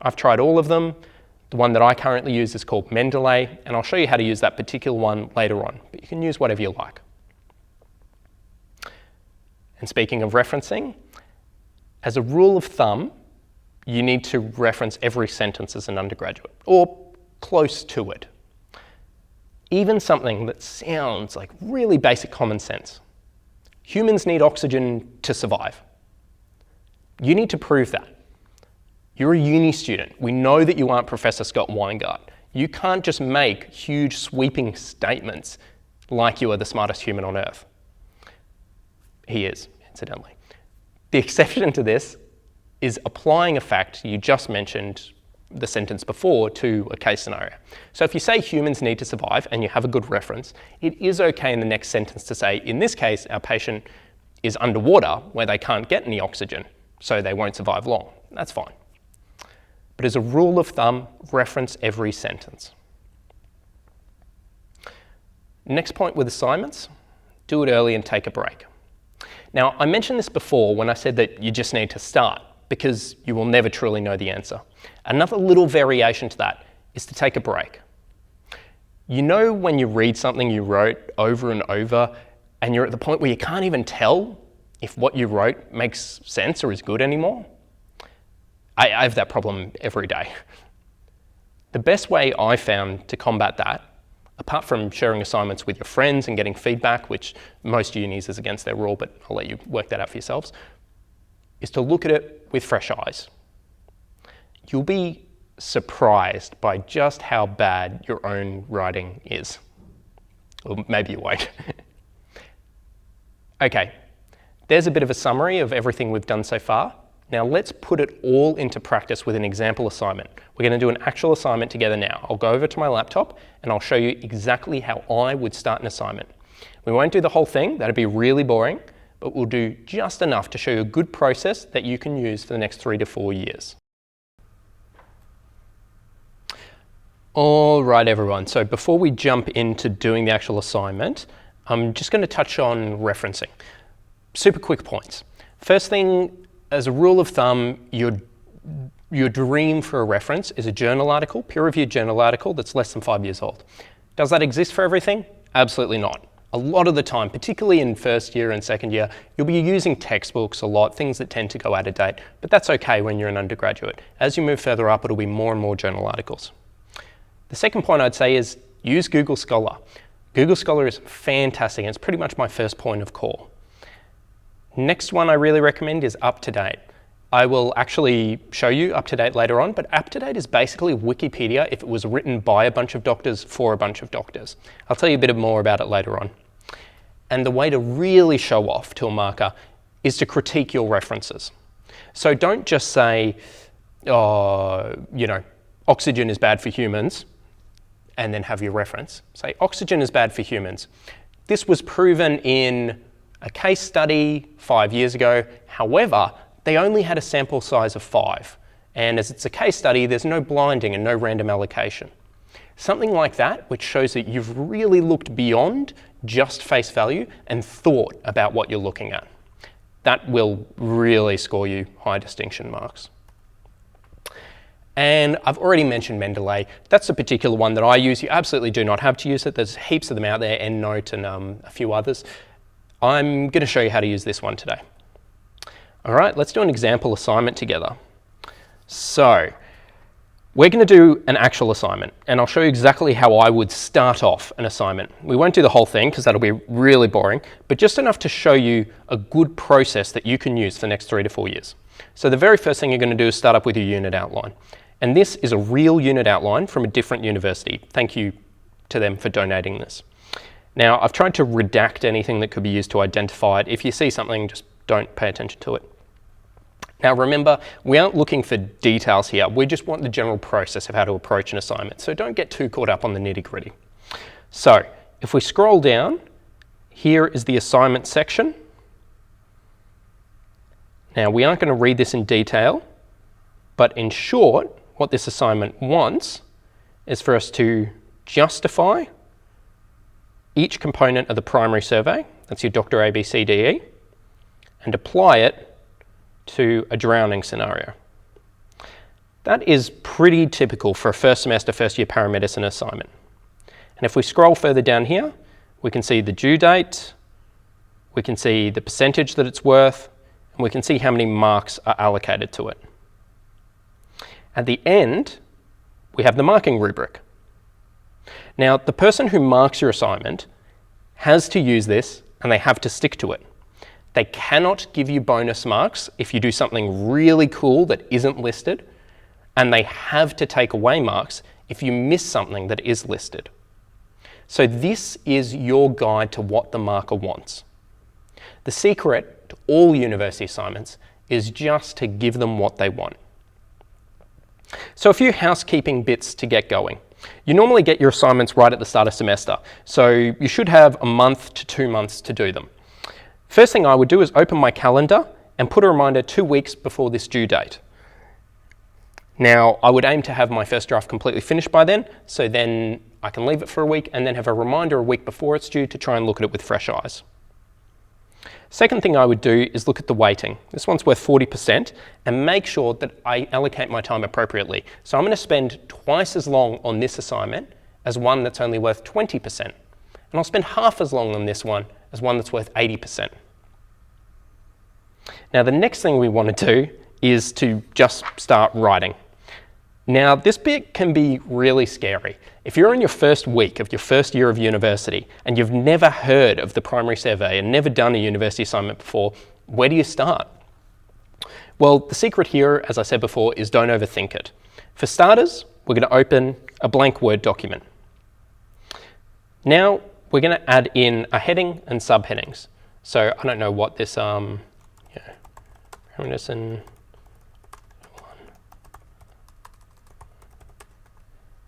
I've tried all of them. The one that I currently use is called Mendeley, and I'll show you how to use that particular one later on, but you can use whatever you like. And speaking of referencing, as a rule of thumb, you need to reference every sentence as an undergraduate, or close to it. Even something that sounds like really basic common sense. Humans need oxygen to survive. You need to prove that. You're a uni student. We know that you aren't Professor Scott Weingart. You can't just make huge sweeping statements like you are the smartest human on earth. He is, incidentally. The exception to this is applying a fact you just mentioned the sentence before to a case scenario. So if you say humans need to survive and you have a good reference, it is okay in the next sentence to say, in this case, our patient is underwater where they can't get any oxygen, so they won't survive long. That's fine. But as a rule of thumb, reference every sentence. Next point with assignments, do it early and take a break. Now, I mentioned this before when I said that you just need to start, because you will never truly know the answer. Another little variation to that is to take a break. You know when you read something you wrote over and over and you're at the point where you can't even tell if what you wrote makes sense or is good anymore? I have that problem every day. The best way I found to combat that, apart from sharing assignments with your friends and getting feedback, which most unis is against their rule, but I'll let you work that out for yourselves, is to look at it with fresh eyes. You'll be surprised by just how bad your own writing is. Or maybe you won't. Okay, there's a bit of a summary of everything we've done so far. Now let's put it all into practice with an example assignment. We're going to do an actual assignment together now. I'll go over to my laptop and I'll show you exactly how I would start an assignment. We won't do the whole thing, that'd be really boring, but we'll do just enough to show you a good process that you can use for the next 3 to 4 years. All right, everyone. So before we jump into doing the actual assignment, I'm just going to touch on referencing. Super quick points. First thing, as a rule of thumb, your dream for a reference is a journal article, peer-reviewed journal article that's less than 5 years old. Does that exist for everything? Absolutely not. A lot of the time, particularly in first year and second year, you'll be using textbooks a lot, things that tend to go out of date, but that's okay when you're an undergraduate. As you move further up, it'll be more and more journal articles. The second point I'd say is use Google Scholar. Google Scholar is fantastic, and it's pretty much my first point of call. Next one I really recommend is UpToDate. I will actually show you UpToDate later on, but UpToDate is basically Wikipedia if it was written by a bunch of doctors for a bunch of doctors. I'll tell you a bit more about it later on. And the way to really show off to a marker is to critique your references. So don't just say, oxygen is bad for humans, and then have your reference. Say, oxygen is bad for humans. This was proven in a case study 5 years ago. However, they only had a sample size of 5. And as it's a case study, there's no blinding and no random allocation. Something like that, which shows that you've really looked beyond just face value and thought about what you're looking at. That will really score you high distinction marks. And I've already mentioned Mendeley. That's a particular one that I use. You absolutely do not have to use it. There's heaps of them out there, EndNote and a few others. I'm going to show you how to use this one today. All right, let's do an example assignment together. So we're going to do an actual assignment, and I'll show you exactly how I would start off an assignment. We won't do the whole thing because that'll be really boring, but just enough to show you a good process that you can use for the next 3 to 4 years. So the very first thing you're going to do is start up with your unit outline. And this is a real unit outline from a different university. Thank you to them for donating this. Now, I've tried to redact anything that could be used to identify it. If you see something, just don't pay attention to it. Now remember, we aren't looking for details here. We just want the general process of how to approach an assignment. So don't get too caught up on the nitty-gritty. So if we scroll down, here is the assignment section. Now we aren't going to read this in detail, but in short, what this assignment wants is for us to justify each component of the primary survey, that's your Dr. ABCDE, and apply it to a drowning scenario. That is pretty typical for a first semester, first year paramedicine assignment. And if we scroll further down here, we can see the due date, we can see the percentage that it's worth, and we can see how many marks are allocated to it. At the end, we have the marking rubric. Now, the person who marks your assignment has to use this and they have to stick to it. They cannot give you bonus marks if you do something really cool that isn't listed, and they have to take away marks if you miss something that is listed. So this is your guide to what the marker wants. The secret to all university assignments is just to give them what they want. So a few housekeeping bits to get going. You normally get your assignments right at the start of semester, so you should have a month to 2 months to do them. First thing I would do is open my calendar and put a reminder 2 weeks before this due date. Now, I would aim to have my first draft completely finished by then, so then I can leave it for a week and then have a reminder a week before it's due to try and look at it with fresh eyes. Second thing I would do is look at the weighting. This one's worth 40% and make sure that I allocate my time appropriately. So I'm going to spend twice as long on this assignment as one that's only worth 20%. And I'll spend half as long on this one as one that's worth 80%. Now the next thing we want to do is to just start writing. Now this bit can be really scary. If you're in your first week of your first year of university and you've never heard of the primary survey and never done a university assignment before, where do you start? Well, the secret here, as I said before, is don't overthink it. For starters, we're going to open a blank Word document. Now we're going to add in a heading and subheadings. So I don't know what this medicine.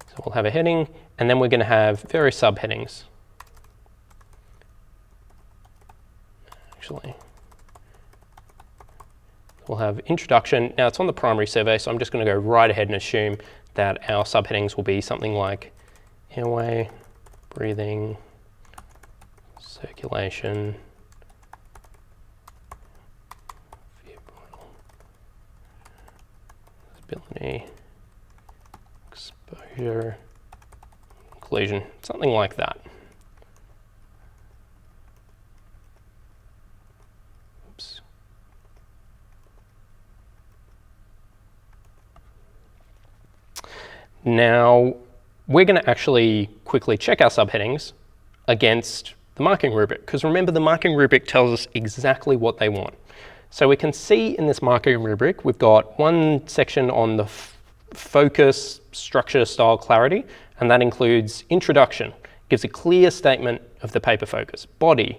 So we'll have a heading, and then we're going to have various subheadings. Actually, we'll have introduction. Now it's on the primary survey, so I'm just going to go right ahead and assume that our subheadings will be something like airway, breathing, circulation, visibility, exposure, conclusion, something like that. Oops. Now, we're going to actually quickly check our subheadings against the marking rubric, because remember, the marking rubric tells us exactly what they want. So we can see in this marking rubric, we've got one section on the focus, structure, style, clarity, and that includes introduction, gives a clear statement of the paper focus, body,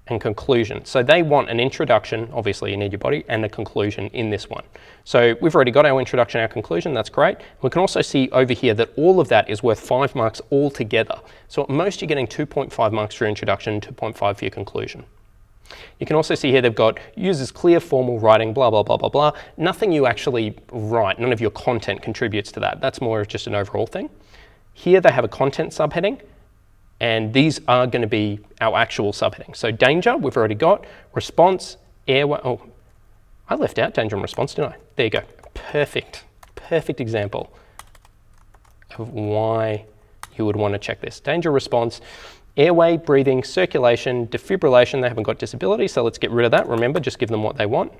and conclusion. So they want an introduction, obviously you need your body, and a conclusion in this one. So we've already got our introduction, our conclusion, that's great. We can also see over here that all of that is worth 5 marks altogether. So at most you're getting 2.5 marks for your introduction, 2.5 for your conclusion. You can also see here they've got uses clear formal writing, blah, blah, blah, blah, blah. Nothing you actually write, none of your content contributes to that. That's more of just an overall thing. Here they have a content subheading, and these are going to be our actual subheadings. So danger, we've already got. Response, airway, oh, I left out danger and response, didn't I? There you go. Perfect, perfect example of why you would want to check this. Danger, response, airway, breathing, circulation, defibrillation. They haven't got disability, so let's get rid of that. Remember, just give them what they want.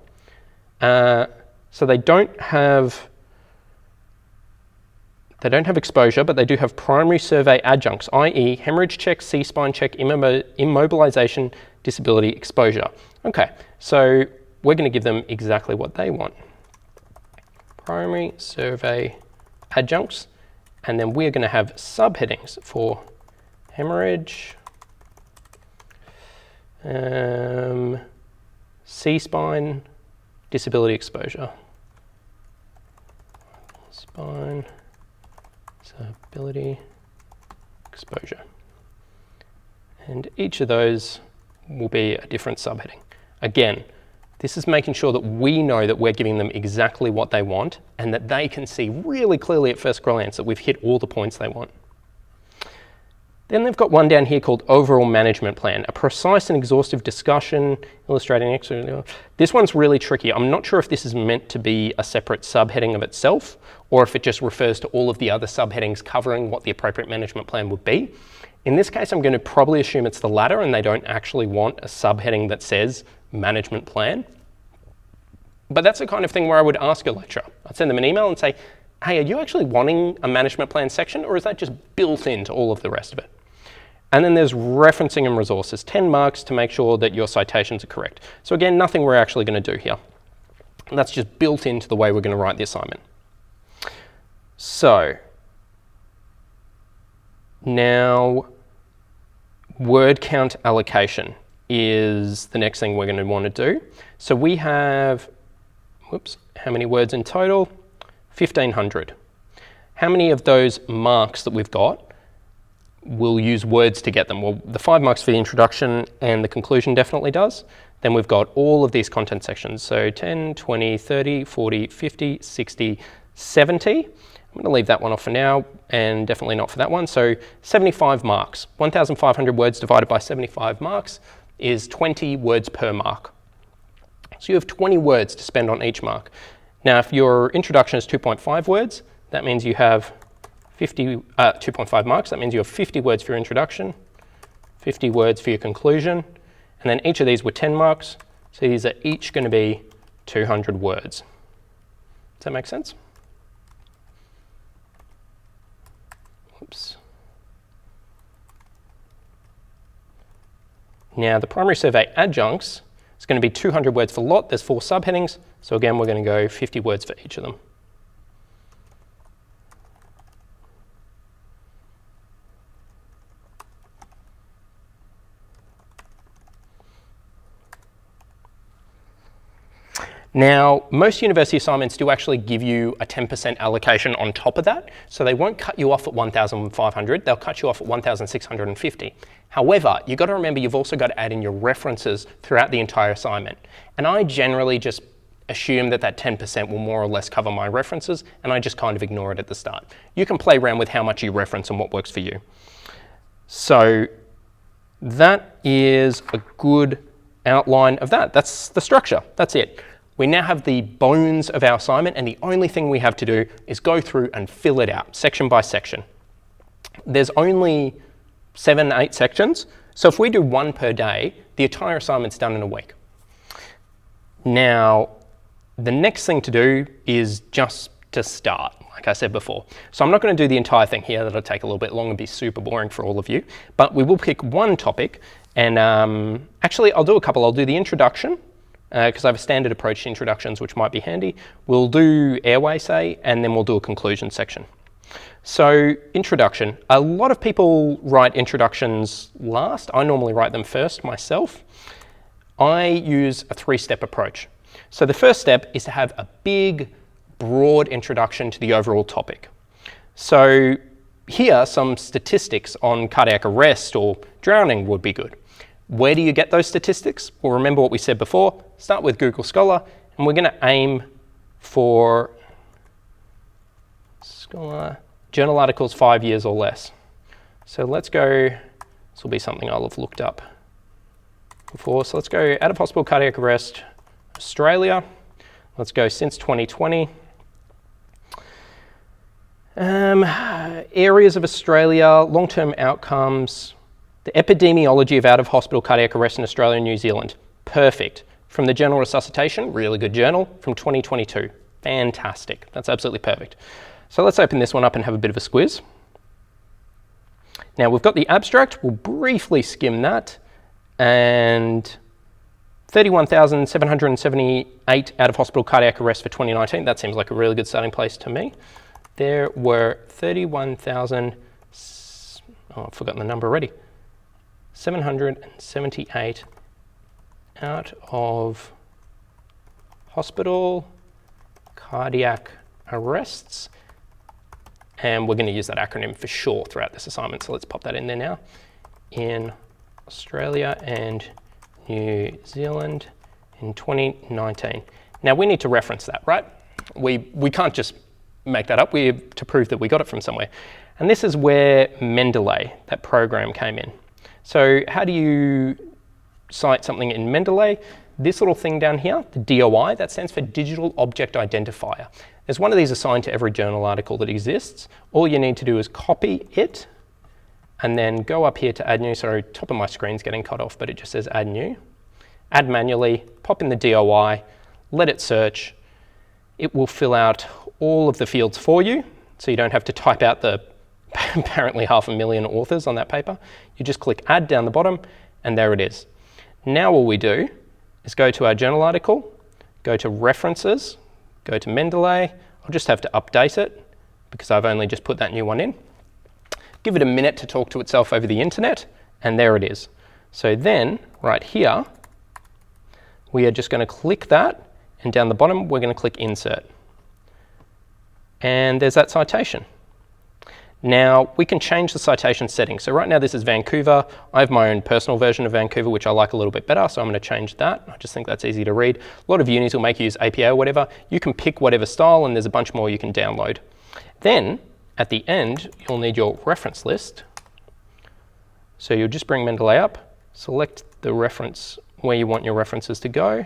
So they don't have exposure, but they do have primary survey adjuncts, i.e. hemorrhage check, C-spine check, immobilization, disability, exposure. Okay, so we're going to give them exactly what they want. Primary survey adjuncts, and then we're going to have subheadings for hemorrhage, C-spine, disability, exposure. Spine, disability, exposure. And each of those will be a different subheading. Again, this is making sure that we know that we're giving them exactly what they want and that they can see really clearly at first glance that we've hit all the points they want. Then they've got one down here called Overall Management Plan, a precise and exhaustive discussion illustrating. This one's really tricky. I'm not sure if this is meant to be a separate subheading of itself or if it just refers to all of the other subheadings covering what the appropriate management plan would be. In this case, I'm going to probably assume it's the latter and they don't actually want a subheading that says management plan. But that's the kind of thing where I would ask a lecturer. I'd send them an email and say, hey, are you actually wanting a management plan section or is that just built into all of the rest of it? And then there's referencing and resources, 10 marks to make sure that your citations are correct. So again, nothing we're actually going to do here. And that's just built into the way we're going to write the assignment. So now word count allocation is the next thing we're going to want to do. So we have, how many words in total? 1,500. How many of those marks that we've got we'll use words to get them? Well, the 5 marks for the introduction and the conclusion definitely does. Then we've got all of these content sections. So 10, 20, 30, 40, 50, 60, 70. I'm going to leave that one off for now and definitely not for that one. So 75 marks, 1,500 words divided by 75 marks. is 20 words per mark. So you have 20 words to spend on each mark. Now, if your introduction is 2.5 words, that means you have 2.5 marks. That means you have 50 words for your introduction, 50 words for your conclusion, and then each of these were 10 marks. So these are each going to be 200 words. Does that make sense? Oops. Now, the primary survey adjuncts is going to be 200 words for lot. There's 4 subheadings. So again, we're going to go 50 words for each of them. Now, most university assignments do actually give you a 10% allocation on top of that. So they won't cut you off at 1,500, they'll cut you off at 1,650. However, you've got to remember you've also got to add in your references throughout the entire assignment. And I generally just assume that that 10% will more or less cover my references, and I just kind of ignore it at the start. You can play around with how much you reference and what works for you. So that is a good outline of that. That's the structure, that's it. We now have the bones of our assignment, and the only thing we have to do is go through and fill it out, section by section. There's only 7, 8 sections, so if we do 1 per day, the entire assignment's done in a week. Now, the next thing to do is just to start, like I said before. So I'm not going to do the entire thing here, that'll take a little bit long and be super boring for all of you, but we will pick one topic, and actually I'll do a couple. I'll do the introduction, because I have a standard approach to introductions, which might be handy. We'll do airway, say, and then we'll do a conclusion section. So introduction, a lot of people write introductions last. I normally write them first myself. I use a 3-step approach. So the first step is to have a big, broad introduction to the overall topic. So here, some statistics on cardiac arrest or drowning would be good. Where do you get those statistics? Well, remember what we said before, start with Google Scholar, and we're going to aim for Scholar journal articles 5 years or less. So let's go, this will be something I'll have looked up before. So let's go out of hospital cardiac arrest, Australia. Let's go since 2020. Areas of Australia, long-term outcomes, the epidemiology of out-of-hospital cardiac arrest in Australia and New Zealand. Perfect. From the Journal Resuscitation, really good journal, from 2022. Fantastic. That's absolutely perfect. So let's open this one up and have a bit of a squiz. Now we've got the abstract. We'll briefly skim that. And 31,778 out-of-hospital cardiac arrest for 2019. That seems like a really good starting place to me. There were 31,000, oh, I've forgotten the number already. 778 out of hospital cardiac arrests, and we're going to use that acronym for sure throughout this assignment, so let's pop that in there now. In Australia and New Zealand in 2019. Now we need to reference that, right? We can't just make that up, we have to prove that we got it from somewhere. And this is where Mendeley, that program, came in. So how do you cite something in Mendeley? This little thing down here, the DOI, that stands for Digital Object Identifier. There's one of these assigned to every journal article that exists. All you need to do is copy it and then go up here to add new. Sorry, top of my screen's getting cut off, but it just says add new. Add manually, pop in the DOI, let it search. It will fill out all of the fields for you, so you don't have to type out the apparently 500,000 authors on that paper. You just click add down the bottom, and there it is. Now all we do is go to our journal article, go to references, go to Mendeley. I'll just have to update it because I've only just put that new one in. Give it a minute to talk to itself over the internet, and there it is. So then, right here, we are just going to click that, and down the bottom, we're going to click insert. And there's that citation. Now, we can change the citation settings. So right now this is Vancouver. I have my own personal version of Vancouver, which I like a little bit better, so I'm going to change that. I just think that's easy to read. A lot of unis will make you use APA or whatever. You can pick whatever style, and there's a bunch more you can download. Then, at the end, you'll need your reference list. So you'll just bring Mendeley up, select the reference where you want your references to go,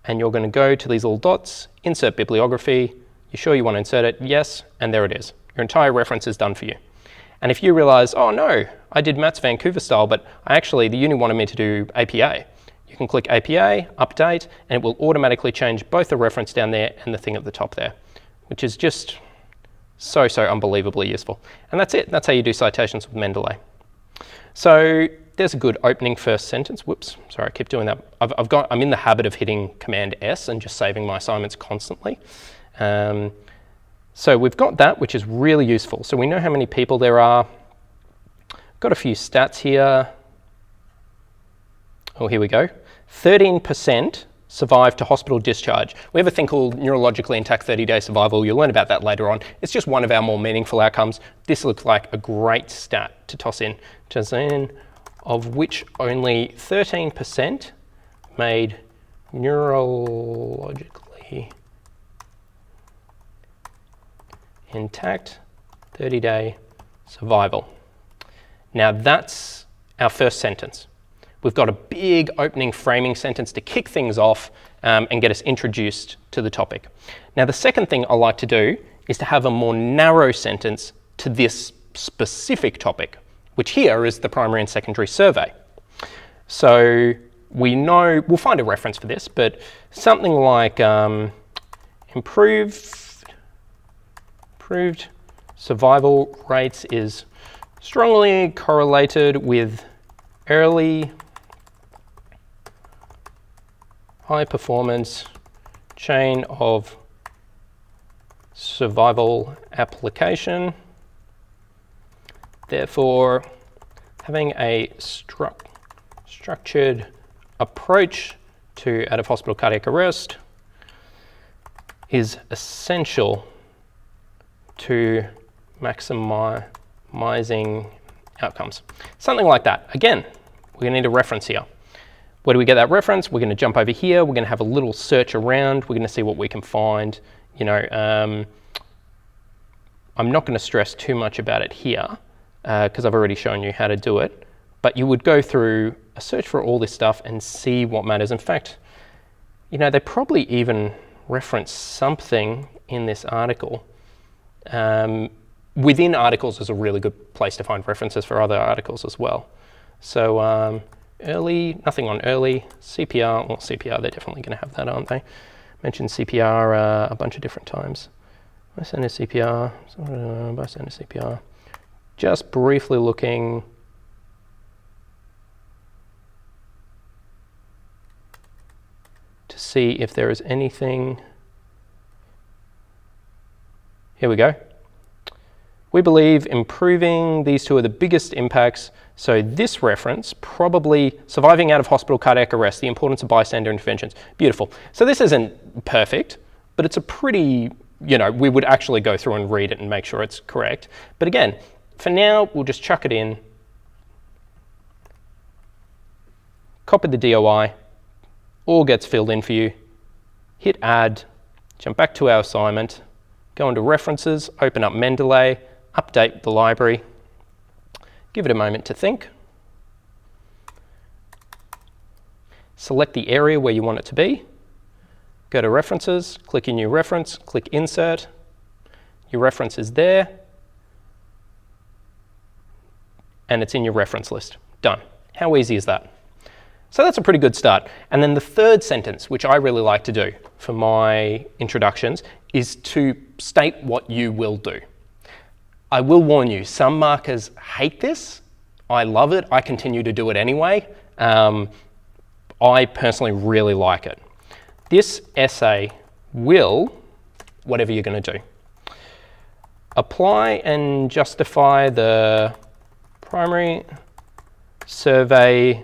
and you're going to go to these little dots, insert bibliography. You sure you want to insert it? Yes, and there it is. Your entire reference is done for you. And if you realize, oh no, I did Matt's Vancouver style, but the uni wanted me to do APA. You can click APA, update, and it will automatically change both the reference down there and the thing at the top there, which is just so unbelievably useful. And that's it. That's how you do citations with Mendeley. So there's a good opening first sentence. Whoops, sorry, I keep doing that. I'm in the habit of hitting Command S and just saving my assignments constantly. So we've got that, which is really useful. So we know how many people there are. Got a few stats here. Oh, here we go. 13% survive to hospital discharge. We have a thing called neurologically intact 30-day survival. You'll learn about that later on. It's just one of our more meaningful outcomes. This looks like a great stat to toss in, of which only 13% made neurologically intact 30-day survival. Now that's our first sentence. We've got a big opening framing sentence to kick things off and get us introduced to the topic. Now the second thing I like to do is to have a more narrow sentence to this specific topic, which here is the primary and secondary survey. So we know, we'll find a reference for this, but something like improved survival rates is strongly correlated with early high performance chain of survival application. Therefore, having a structured approach to out-of-hospital cardiac arrest is essential to maximizing outcomes. Something like that. Again, we're going to need a reference here. Where do we get that reference? We're going to jump over here. We're going to have a little search around. We're going to see what we can find. You know, I'm not going to stress too much about it here because I've already shown you how to do it. But you would go through a search for all this stuff and see what matters. In fact, you know, they probably even reference something in this article. Within articles is a really good place to find references for other articles as well. So early, nothing on early, CPR, well CPR, they're definitely going to have that, aren't they? Mentioned CPR a bunch of different times. Bystander CPR, bystander CPR. Just briefly looking. To see if there is anything. Here we go. We believe improving these two are the biggest impacts. So this reference, probably surviving out of hospital cardiac arrest, the importance of bystander interventions. Beautiful. So this isn't perfect, but it's a pretty, you know, we would actually go through and read it and make sure it's correct. But again, for now, we'll just chuck it in. Copy the DOI. All gets filled in for you. Hit add, jump back to our assignment, go into references, open up Mendeley, update the library, give it a moment to think. Select the area where you want it to be. Go to references, click your new reference, click insert. Your reference is there. And it's in your reference list. Done. How easy is that? So that's a pretty good start. And then the third sentence, which I really like to do for my introductions, is to state what you will do. I will warn you, some markers hate this. I love it. I continue to do it anyway. I personally really like it. This essay will, whatever you're going to do, apply and justify the primary survey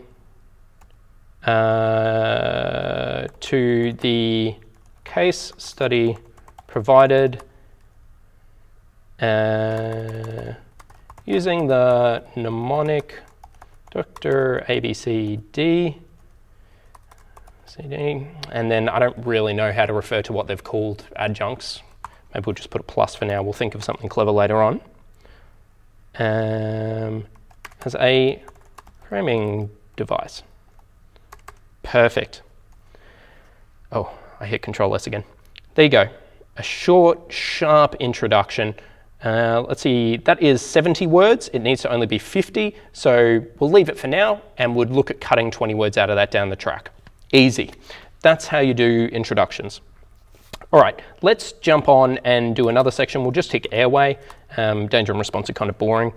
to the case study provided using the mnemonic Dr. ABCD, CD, and then I don't really know how to refer to what they've called adjuncts. Maybe we'll just put a plus for now. We'll think of something clever later on. As a Framing device. Perfect. Oh, I hit Control S again. There you go. A short, sharp introduction. Let's see, that is 70 words. It needs to only be 50. So we'll leave it for now and we'll look at cutting 20 words out of that down the track. Easy. That's how you do introductions. All right, let's jump on and do another section. We'll just tick airway. Danger and response are kind of boring.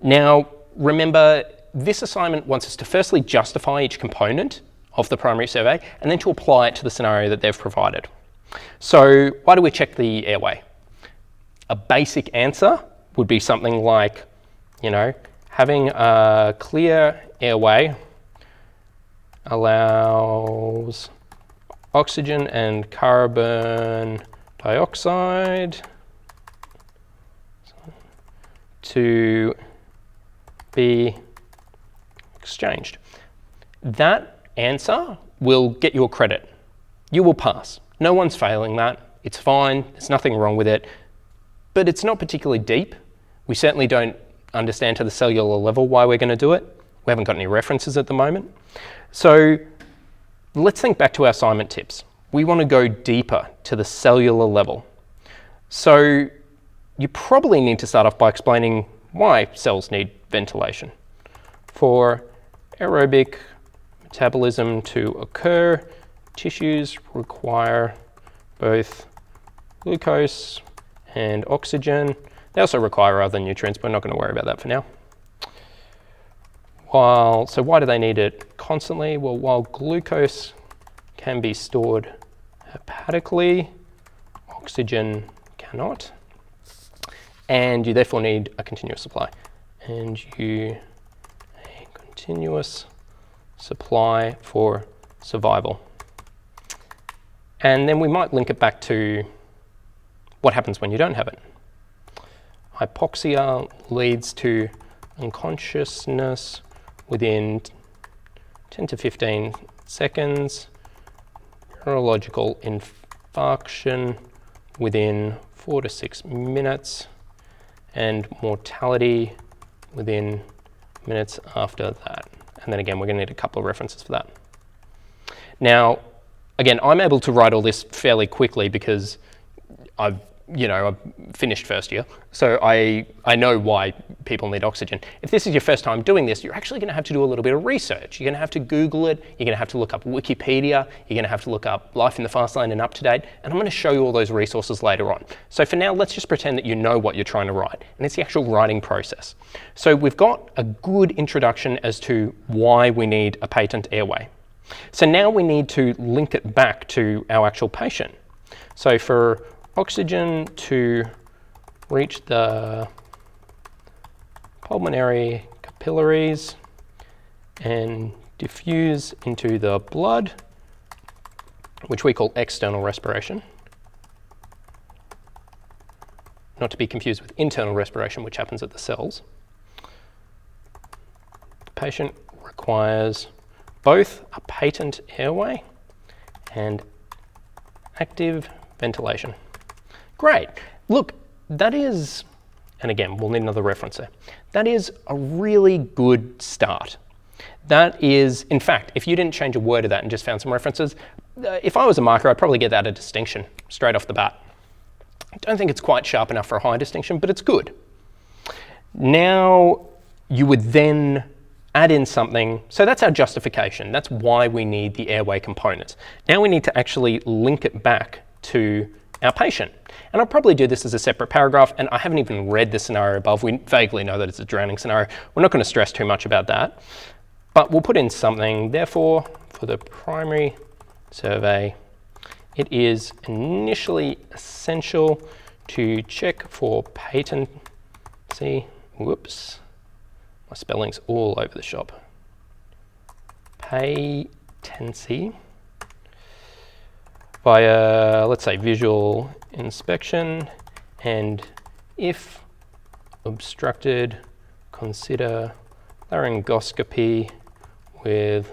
Now, remember, this assignment wants us to firstly justify each component of the primary survey and then to apply it to the scenario that they've provided. So why do we check the airway? A basic answer would be something like, you know, having a clear airway allows oxygen and carbon dioxide to be exchanged. That answer will get you a credit. You will pass. No one's failing that. It's fine. There's nothing wrong with it. But it's not particularly deep. We certainly don't understand to the cellular level why we're going to do it. We haven't got any references at the moment. So let's think back to our assignment tips. We want to go deeper to the cellular level. So you probably need to start off by explaining why cells need ventilation. For aerobic metabolism to occur, tissues require both glucose and oxygen. They also require other nutrients, but we're not going to worry about that for now. So why do they need it constantly? Well, while glucose can be stored hepatically, oxygen cannot. And you therefore need a continuous supply. And a continuous supply for survival. And then we might link it back to what happens when you don't have it. Hypoxia leads to unconsciousness within 10 to 15 seconds, neurological infarction within 4 to 6 minutes, and mortality within minutes after that. And then again, we're going to need a couple of references for that. Now, again, I'm able to write all this fairly quickly because I've finished first year, so I know why people need oxygen. If this is your first time doing this, you're actually going to have to do a little bit of research. You're going to have to Google it, you're going to have to look up Wikipedia, you're going to have to look up Life in the Fast Lane and UpToDate, and I'm going to show you all those resources later on. So for now, let's just pretend that you know what you're trying to write, and it's the actual writing process. So we've got a good introduction as to why we need a patent airway. So now we need to link it back to our actual patient. So for oxygen to reach the pulmonary capillaries and diffuse into the blood, which we call external respiration, not to be confused with internal respiration, which happens at the cells. The patient requires both a patent airway and active ventilation. Great. Look, that is, and again, we'll need another reference there. That is a really good start. That is, in fact, if you didn't change a word of that and just found some references, if I was a marker, I'd probably get that a distinction straight off the bat. I don't think it's quite sharp enough for a high distinction, but it's good. Now, you would then add in something. So that's our justification. That's why we need the airway components. Now we need to actually link it back to our patient. And I'll probably do this as a separate paragraph, and I haven't even read the scenario above. We vaguely know that it's a drowning scenario. We're not going to stress too much about that, but we'll put in something. Therefore, for the primary survey, it is initially essential to check for patency. Whoops, my spelling's all over the shop. Patency via, let's say, visual inspection, and if obstructed, consider laryngoscopy with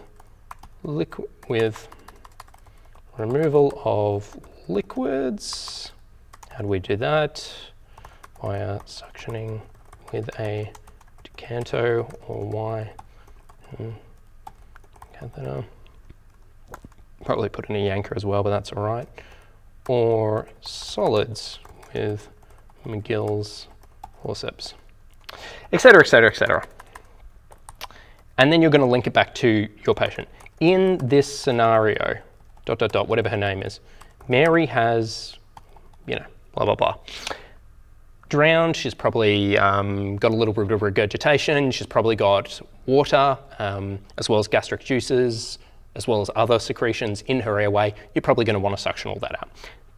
removal of liquids. How do we do that? Via suctioning with a decanto or Catheter. Probably put in a Yanker as well, but that's all right. Or solids with McGill's forceps, etc., etc., etc. And then you're going to link it back to your patient. In this scenario, ... whatever her name is, Mary has, blah, blah, blah. Drowned, she's probably got a little bit of regurgitation, she's probably got water, as well as gastric juices, as well as other secretions in her airway. You're probably going to want to suction all that out.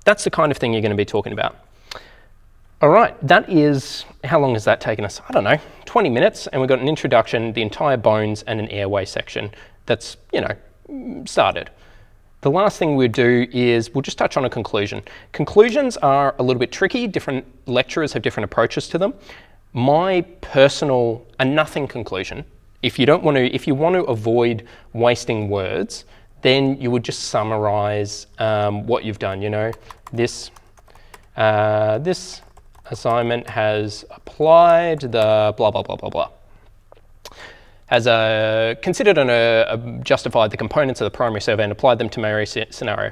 That's the kind of thing you're going to be talking about. All right, that is, how long has that taken us? I don't know, 20 minutes, and we've got an introduction, the entire bones, and an airway section that's, started. The last thing we'll do is we'll just touch on a conclusion. Conclusions are a little bit tricky. Different lecturers have different approaches to them. My personal, a nothing conclusion, if you want to avoid wasting words, then you would just summarize what you've done. This assignment has applied the blah, blah, blah, blah, blah. Has considered and justified the components of the primary survey and applied them to Mary's scenario.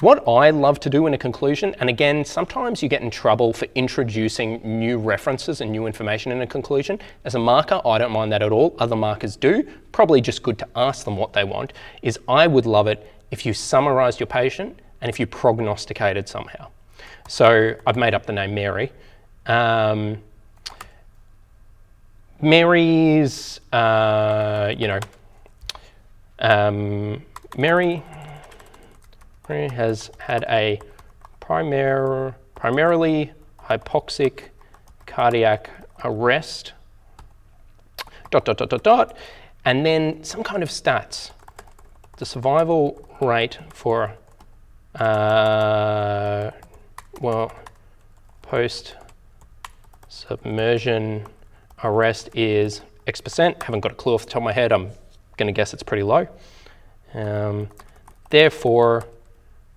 What I love to do in a conclusion, and again, sometimes you get in trouble for introducing new references and new information in a conclusion. As a marker, I don't mind that at all. Other markers do. Probably just good to ask them what they want, is I would love it if you summarised your patient and if you prognosticated somehow. So I've made up the name Mary. Mary's, Mary has had a primarily hypoxic cardiac arrest, ... and then some kind of stats. The survival rate for, post-submersion arrest is X%. Haven't got a clue off the top of my head. I'm going to guess it's pretty low. Therefore,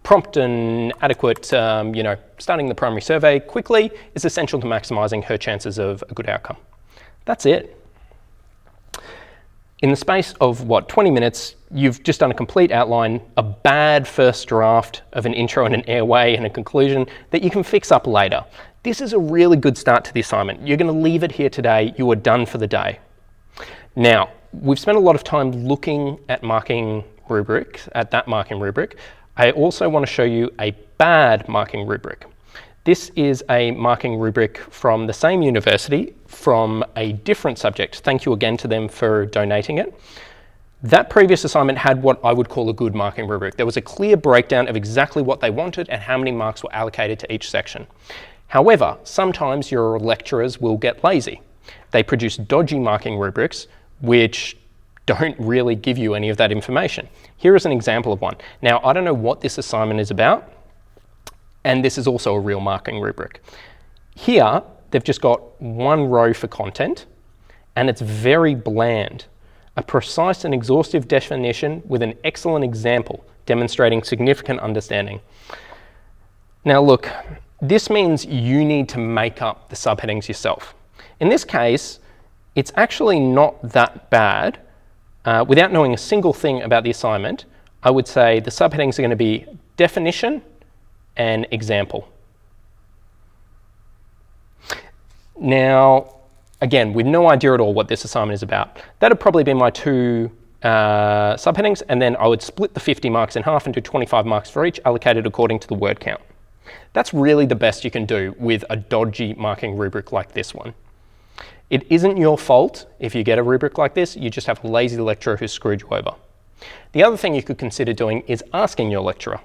prompt and adequate, starting the primary survey quickly is essential to maximising her chances of a good outcome. That's it. In the space of, 20 minutes, you've just done a complete outline, a bad first draft of an intro and an airway and a conclusion that you can fix up later. This is a really good start to the assignment. You're going to leave it here today. You are done for the day. Now, we've spent a lot of time looking at marking rubric, at that marking rubric. I also want to show you a bad marking rubric. This is a marking rubric from the same university from a different subject. Thank you again to them for donating it. That previous assignment had what I would call a good marking rubric. There was a clear breakdown of exactly what they wanted and how many marks were allocated to each section. However, sometimes your lecturers will get lazy. They produce dodgy marking rubrics which don't really give you any of that information. Here is an example of one. Now, I don't know what this assignment is about, and this is also a real marking rubric. Here, they've just got one row for content, and it's very bland. A precise and exhaustive definition with an excellent example demonstrating significant understanding. Now look, this means you need to make up the subheadings yourself. In this case, it's actually not that bad. Without knowing a single thing about the assignment, I would say the subheadings are going to be definition and example. Now, again, with no idea at all what this assignment is about, that would probably be my two subheadings, and then I would split the 50 marks in half and do 25 marks for each, allocated according to the word count. That's really the best you can do with a dodgy marking rubric like this one. It isn't your fault if you get a rubric like this, you just have a lazy lecturer who screwed you over. The other thing you could consider doing is asking your lecturer,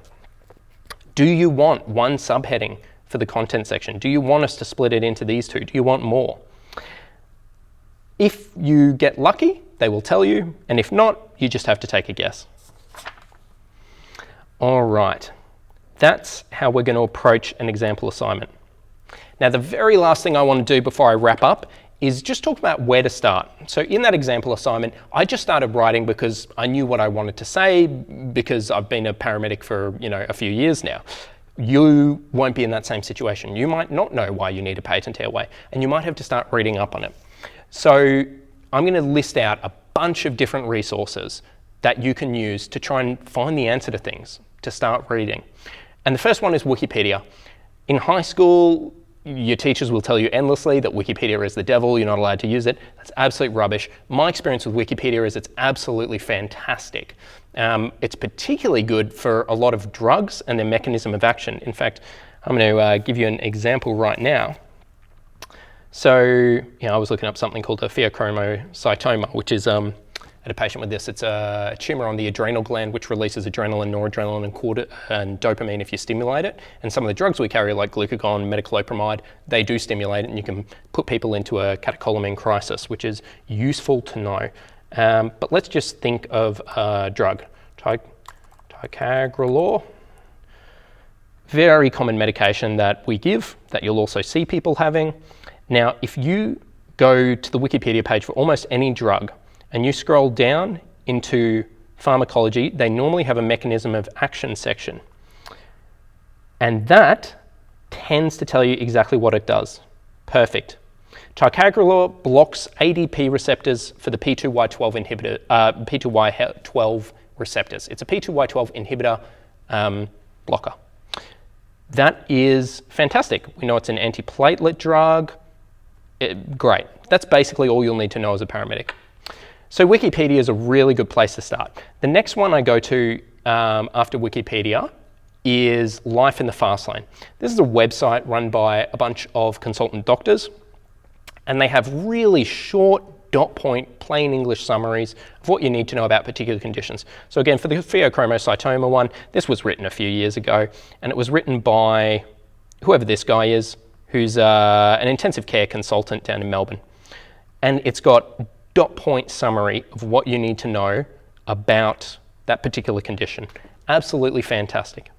do you want one subheading for the content section? Do you want us to split it into these two? Do you want more? If you get lucky, they will tell you, and if not, you just have to take a guess. All right, that's how we're going to approach an example assignment. Now, the very last thing I want to do before I wrap up is just talk about where to start. So in that example assignment, I just started writing because I knew what I wanted to say, because I've been a paramedic for a few years now. You won't be in that same situation. You might not know why you need a patent airway, and you might have to start reading up on it. So I'm going to list out a bunch of different resources that you can use to try and find the answer to things, to start reading. And the first one is Wikipedia. In high school, your teachers will tell you endlessly that Wikipedia is the devil, you're not allowed to use it. That's absolute rubbish. My experience with Wikipedia is it's absolutely fantastic. It's particularly good for a lot of drugs and their mechanism of action. In fact, I'm going to give you an example right now. So, I was looking up something called a pheochromocytoma, which is, I had a patient with this. It's a tumour on the adrenal gland, which releases adrenaline, noradrenaline, and dopamine if you stimulate it. And some of the drugs we carry, like glucagon, metoclopramide, they do stimulate it, and you can put people into a catecholamine crisis, which is useful to know. But let's just think of a drug, ticagrelor. Very common medication that we give, that you'll also see people having. Now, if you go to the Wikipedia page for almost any drug, and you scroll down into pharmacology, they normally have a mechanism of action section. And that tends to tell you exactly what it does. Perfect. Ticagrelor blocks ADP receptors for the P2Y12 inhibitor, P2Y12 receptors. It's a P2Y12 inhibitor blocker. That is fantastic. We know it's an antiplatelet drug. Great. That's basically all you'll need to know as a paramedic. So Wikipedia is a really good place to start. The next one I go to after Wikipedia is Life in the Fast Lane. This is a website run by a bunch of consultant doctors, and they have really short, dot point, plain English summaries of what you need to know about particular conditions. So again, for the pheochromocytoma one, this was written a few years ago, and it was written by whoever this guy is, who's an intensive care consultant down in Melbourne. And it's got dot point summary of what you need to know about that particular condition. Absolutely fantastic.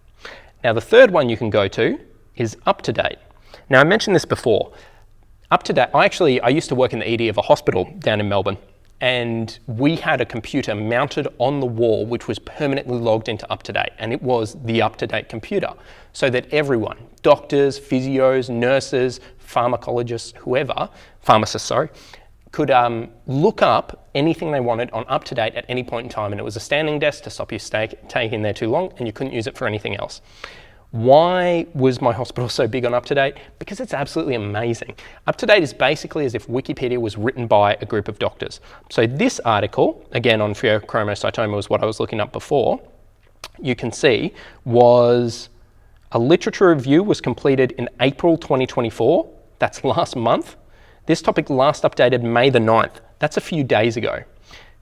Now the third one you can go to is UpToDate. Now I mentioned this before. UpToDate, I used to work in the ED of a hospital down in Melbourne, and we had a computer mounted on the wall which was permanently logged into UpToDate, and it was the UpToDate computer, so that everyone, doctors, physios, nurses, pharmacologists, whoever, pharmacists, sorry, could look up anything they wanted on UpToDate at any point in time, and it was a standing desk to stop you taking there too long, and you couldn't use it for anything else. Why was my hospital so big on UpToDate? Because it's absolutely amazing. UpToDate is basically as if Wikipedia was written by a group of doctors. So this article, again on pheochromocytoma was what I was looking up before, you can see was a literature review was completed in April 2024, that's last month. This topic last updated May the 9th, that's a few days ago.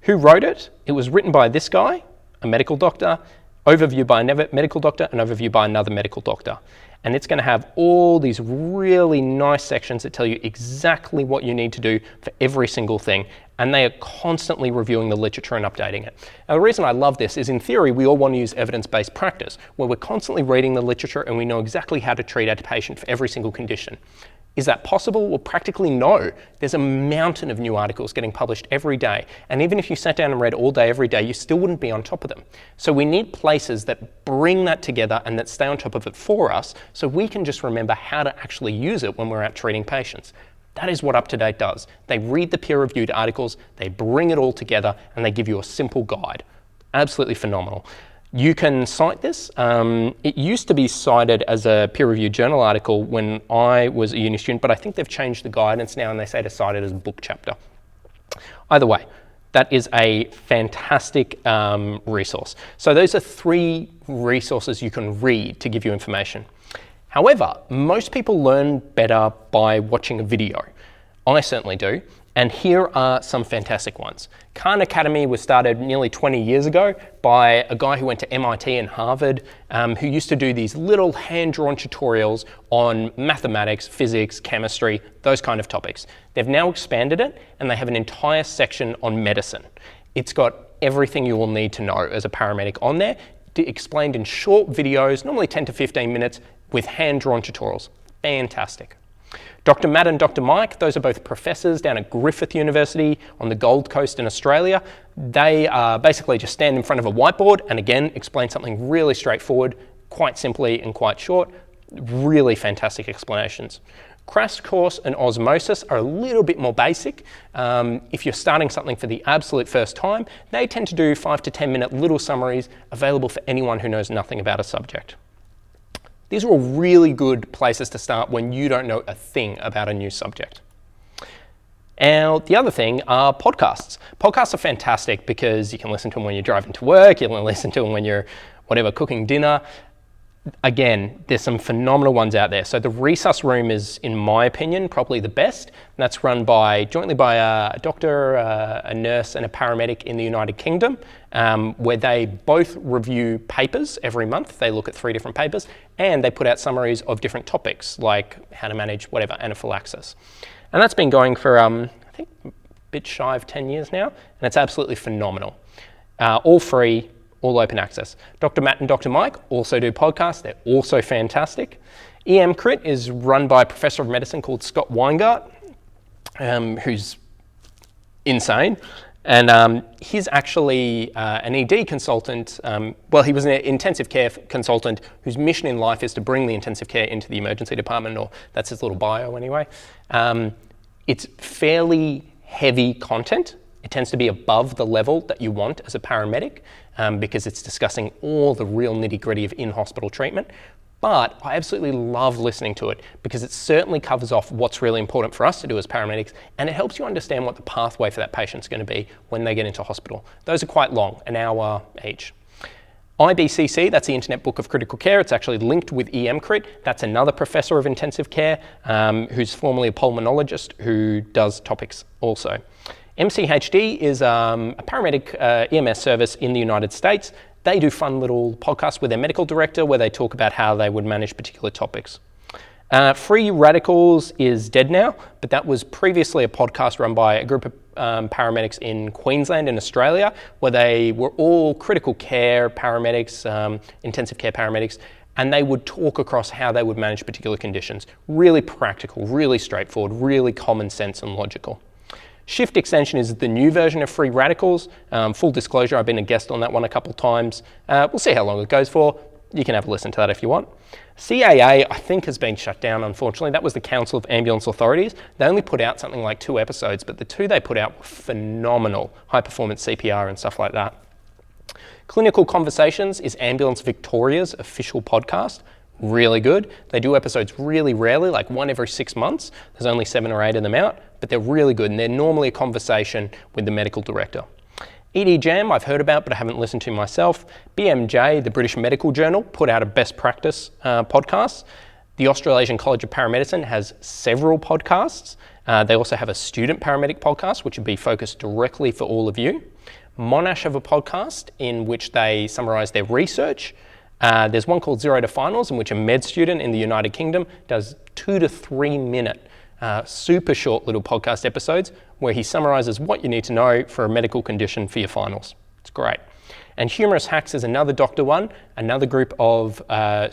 Who wrote it? It was written by this guy, a medical doctor, overview by another medical doctor, and overview by another medical doctor. And it's going to have all these really nice sections that tell you exactly what you need to do for every single thing. And they are constantly reviewing the literature and updating it. Now, the reason I love this is, in theory, we all want to use evidence-based practice, where we're constantly reading the literature and we know exactly how to treat our patient for every single condition. Is that possible? Well, practically no. There's a mountain of new articles getting published every day. And even if you sat down and read all day, every day, you still wouldn't be on top of them. So we need places that bring that together and that stay on top of it for us, so we can just remember how to actually use it when we're out treating patients. That is what UpToDate does. They read the peer-reviewed articles, they bring it all together, and they give you a simple guide. Absolutely phenomenal. You can cite this. It used to be cited as a peer-reviewed journal article when I was a uni student, but I think they've changed the guidance now and they say to cite it as a book chapter. Either way, that is a fantastic resource. So those are 3 resources you can read to give you information. However, most people learn better by watching a video. I certainly do. And here are some fantastic ones. Khan Academy was started nearly 20 years ago by a guy who went to MIT and Harvard, who used to do these little hand-drawn tutorials on mathematics, physics, chemistry, those kind of topics. They've now expanded it, and they have an entire section on medicine. It's got everything you will need to know as a paramedic on there, explained in short videos, normally 10 to 15 minutes, with hand-drawn tutorials. Fantastic. Dr. Matt and Dr. Mike, those are both professors down at Griffith University on the Gold Coast in Australia. They basically just stand in front of a whiteboard and again explain something really straightforward, quite simply and quite short. Really fantastic explanations. Crash Course and Osmosis are a little bit more basic. If you're starting something for the absolute first time, they tend to do 5 to 10 minute little summaries available for anyone who knows nothing about a subject. These are all really good places to start when you don't know a thing about a new subject. Now, the other thing are podcasts. Podcasts are fantastic because you can listen to them when you're driving to work, you can listen to them when you're cooking dinner. Again, there's some phenomenal ones out there. So the Resus Room is, in my opinion, probably the best. And that's run jointly by a doctor, a nurse and a paramedic in the United Kingdom, where they both review papers every month. They look at 3 different papers and they put out summaries of different topics like how to manage anaphylaxis. And that's been going for, I think, a bit shy of 10 years now, and it's absolutely phenomenal. All free, all open access. Dr. Matt and Dr. Mike also do podcasts. They're also fantastic. EMCrit is run by a professor of medicine called Scott Weingart, who's insane. And he's actually an ED consultant. He was an intensive care consultant whose mission in life is to bring the intensive care into the emergency department, or that's his little bio anyway. It's fairly heavy content. It tends to be above the level that you want as a paramedic because it's discussing all the real nitty-gritty of in-hospital treatment. But I absolutely love listening to it because it certainly covers off what's really important for us to do as paramedics, and it helps you understand what the pathway for that patient's going to be when they get into hospital. Those are quite long, an hour each. IBCC, that's the Internet Book of Critical Care. It's actually linked with EMCrit. That's another professor of intensive care who's formerly a pulmonologist who does topics also. MCHD is a paramedic EMS service in the United States. They do fun little podcasts with their medical director where they talk about how they would manage particular topics. Free Radicals is dead now, but that was previously a podcast run by a group of paramedics in Queensland in Australia, where they were all critical care paramedics, intensive care paramedics, and they would talk across how they would manage particular conditions. Really practical, really straightforward, really common sense and logical. Shift Extension is the new version of Free Radicals. Full disclosure, I've been a guest on that one a couple of times. We'll see how long it goes for. You can have a listen to that if you want. CAA, I think, has been shut down, unfortunately. That was the Council of Ambulance Authorities. They only put out something like 2 episodes, but the 2 they put out were phenomenal. High-performance CPR and stuff like that. Clinical Conversations is Ambulance Victoria's official podcast. Really good. They do episodes really rarely, like 1 every 6 months. There's only 7 or 8 of them out, but they're really good, and they're normally a conversation with the medical director. EDJam, I've heard about, but I haven't listened to myself. BMJ, the British Medical Journal, put out a best practice podcast. The Australasian College of Paramedicine has several podcasts. They also have a student paramedic podcast, which would be focused directly for all of you. Monash have a podcast in which they summarise their research. There's one called Zero to Finals, in which a med student in the United Kingdom does 2 to 3 minute super short little podcast episodes where he summarises what you need to know for a medical condition for your finals. It's great. And Humorous Hacks is another doctor one, another group of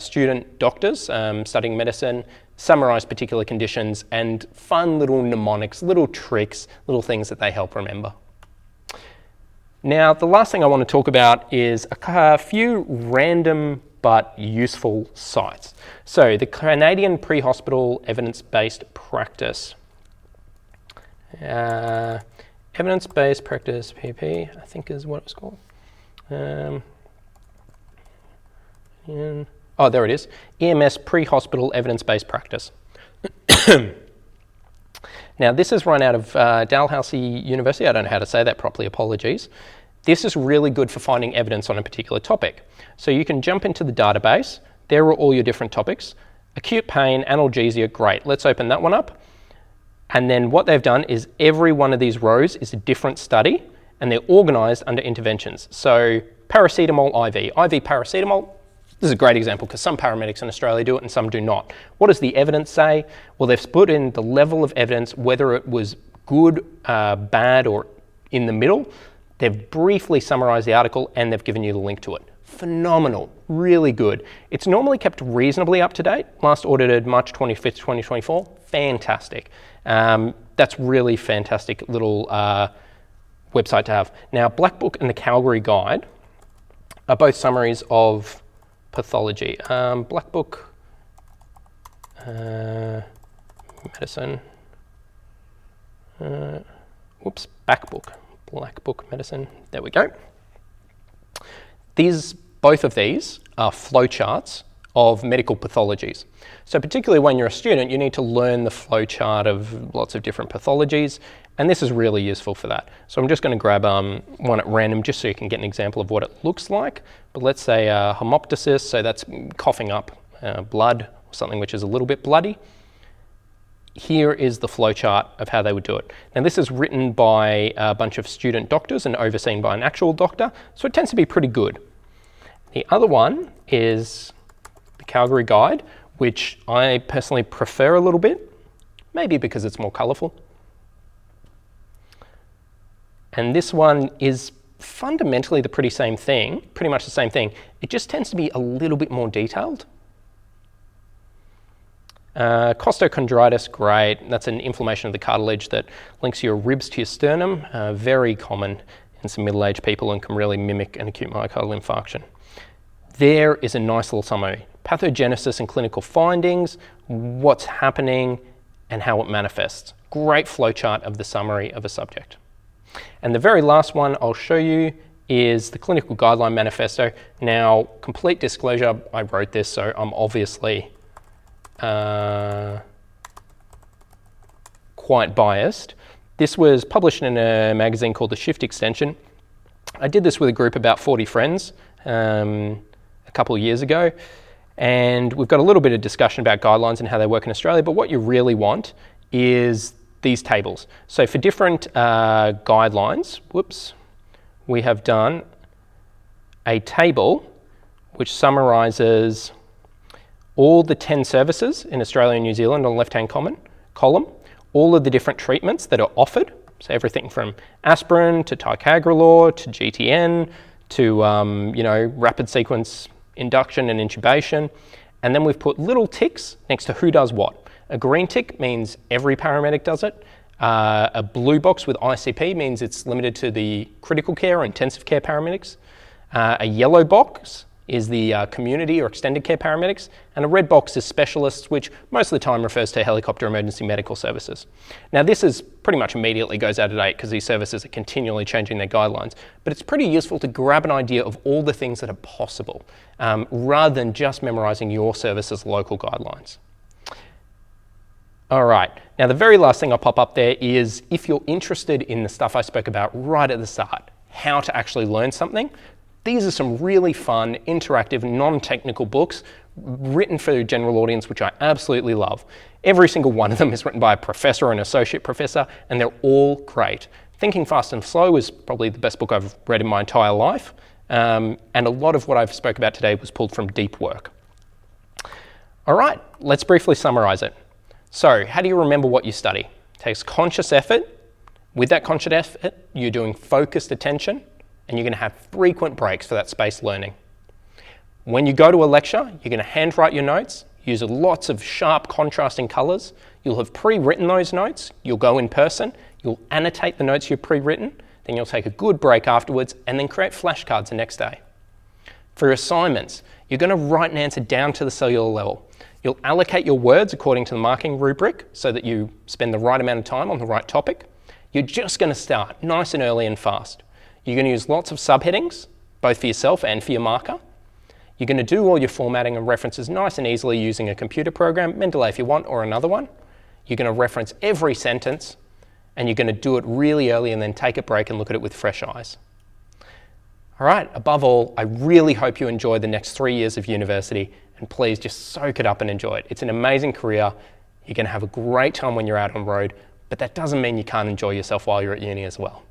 student doctors studying medicine, summarise particular conditions and fun little mnemonics, little tricks, little things that they help remember. Now, the last thing I want to talk about is a few random but useful sites. So, the Canadian Pre-Hospital Evidence-Based Practice. Evidence-Based Practice, PP, I think is what it's called. There it is. EMS Pre-Hospital Evidence-Based Practice. Now, this is run out of Dalhousie University. I don't know how to say that properly, apologies. This is really good for finding evidence on a particular topic. So you can jump into the database. There are all your different topics. Acute pain, analgesia, great. Let's open that one up. And then what they've done is every one of these rows is a different study, and they're organised under interventions. So paracetamol IV. IV paracetamol, this is a great example because some paramedics in Australia do it and some do not. What does the evidence say? Well, they've put in the level of evidence, whether it was good, bad, or in the middle. They've briefly summarised the article and they've given you the link to it. Phenomenal, really good. It's normally kept reasonably up to date. Last audited March 25th, 2024. Fantastic. That's really fantastic little website to have. Now, Black Book and the Calgary Guide are both summaries of pathology. Black Book, medicine. Whoops, back book, black book medicine. There we go. Both of these are flowcharts of medical pathologies. So particularly when you're a student, you need to learn the flowchart of lots of different pathologies, and this is really useful for that. So I'm just going to grab one at random just so you can get an example of what it looks like. But let's say hemoptysis, so that's coughing up blood or something which is a little bit bloody. Here is the flowchart of how they would do it. Now this is written by a bunch of student doctors and overseen by an actual doctor, so it tends to be pretty good. The other one is the Calgary Guide, which I personally prefer a little bit, maybe because it's more colourful. And this one is fundamentally the pretty much the same thing. It just tends to be a little bit more detailed. Costochondritis, great. That's an inflammation of the cartilage that links your ribs to your sternum. Very common in some middle-aged people and can really mimic an acute myocardial infarction. There is a nice little summary. Pathogenesis and clinical findings, what's happening and how it manifests. Great flowchart of the summary of a subject. And the very last one I'll show you is the Clinical Guideline Manifesto. Now, complete disclosure, I wrote this, so I'm obviously quite biased. This was published in a magazine called The Shift Extension. I did this with a group of about 40 friends a couple of years ago, and we've got a little bit of discussion about guidelines and how they work in Australia, but what you really want is these tables. So for different guidelines, we have done a table which summarises all the 10 services in Australia and New Zealand on the left-hand column, all of the different treatments that are offered, so everything from aspirin to ticagrelor to GTN to rapid sequence induction and intubation, and then we've put little ticks next to who does what. A green tick means every paramedic does it. A blue box with ICP means it's limited to the critical care or intensive care paramedics. A yellow box is the community or extended care paramedics, and a red box is specialists, which most of the time refers to helicopter emergency medical services. Now this is pretty much immediately goes out of date because these services are continually changing their guidelines, but it's pretty useful to grab an idea of all the things that are possible, rather than just memorizing your service's local guidelines. All right, now the very last thing I'll pop up there is if you're interested in the stuff I spoke about right at the start, how to actually learn something. These are some really fun, interactive, non-technical books written for the general audience, which I absolutely love. Every single one of them is written by a professor or an associate professor, and they're all great. Thinking Fast and Slow is probably the best book I've read in my entire life, and a lot of what I've spoke about today was pulled from deep work. All right, let's briefly summarize it. So, how do you remember what you study? It takes conscious effort. With that conscious effort, you're doing focused attention, and you're going to have frequent breaks for that spaced learning. When you go to a lecture, you're going to handwrite your notes, use lots of sharp contrasting colours. You'll have pre-written those notes, you'll go in person, you'll annotate the notes you've pre-written, then you'll take a good break afterwards and then create flashcards the next day. For your assignments, you're going to write an answer down to the cellular level. You'll allocate your words according to the marking rubric so that you spend the right amount of time on the right topic. You're just going to start nice and early and fast. You're going to use lots of subheadings, both for yourself and for your marker. You're going to do all your formatting and references nice and easily using a computer program, Mendeley if you want, or another one. You're going to reference every sentence, and you're going to do it really early and then take a break and look at it with fresh eyes. All right, above all, I really hope you enjoy the next 3 years of university, and please just soak it up and enjoy it. It's an amazing career. You're going to have a great time when you're out on the road, but that doesn't mean you can't enjoy yourself while you're at uni as well.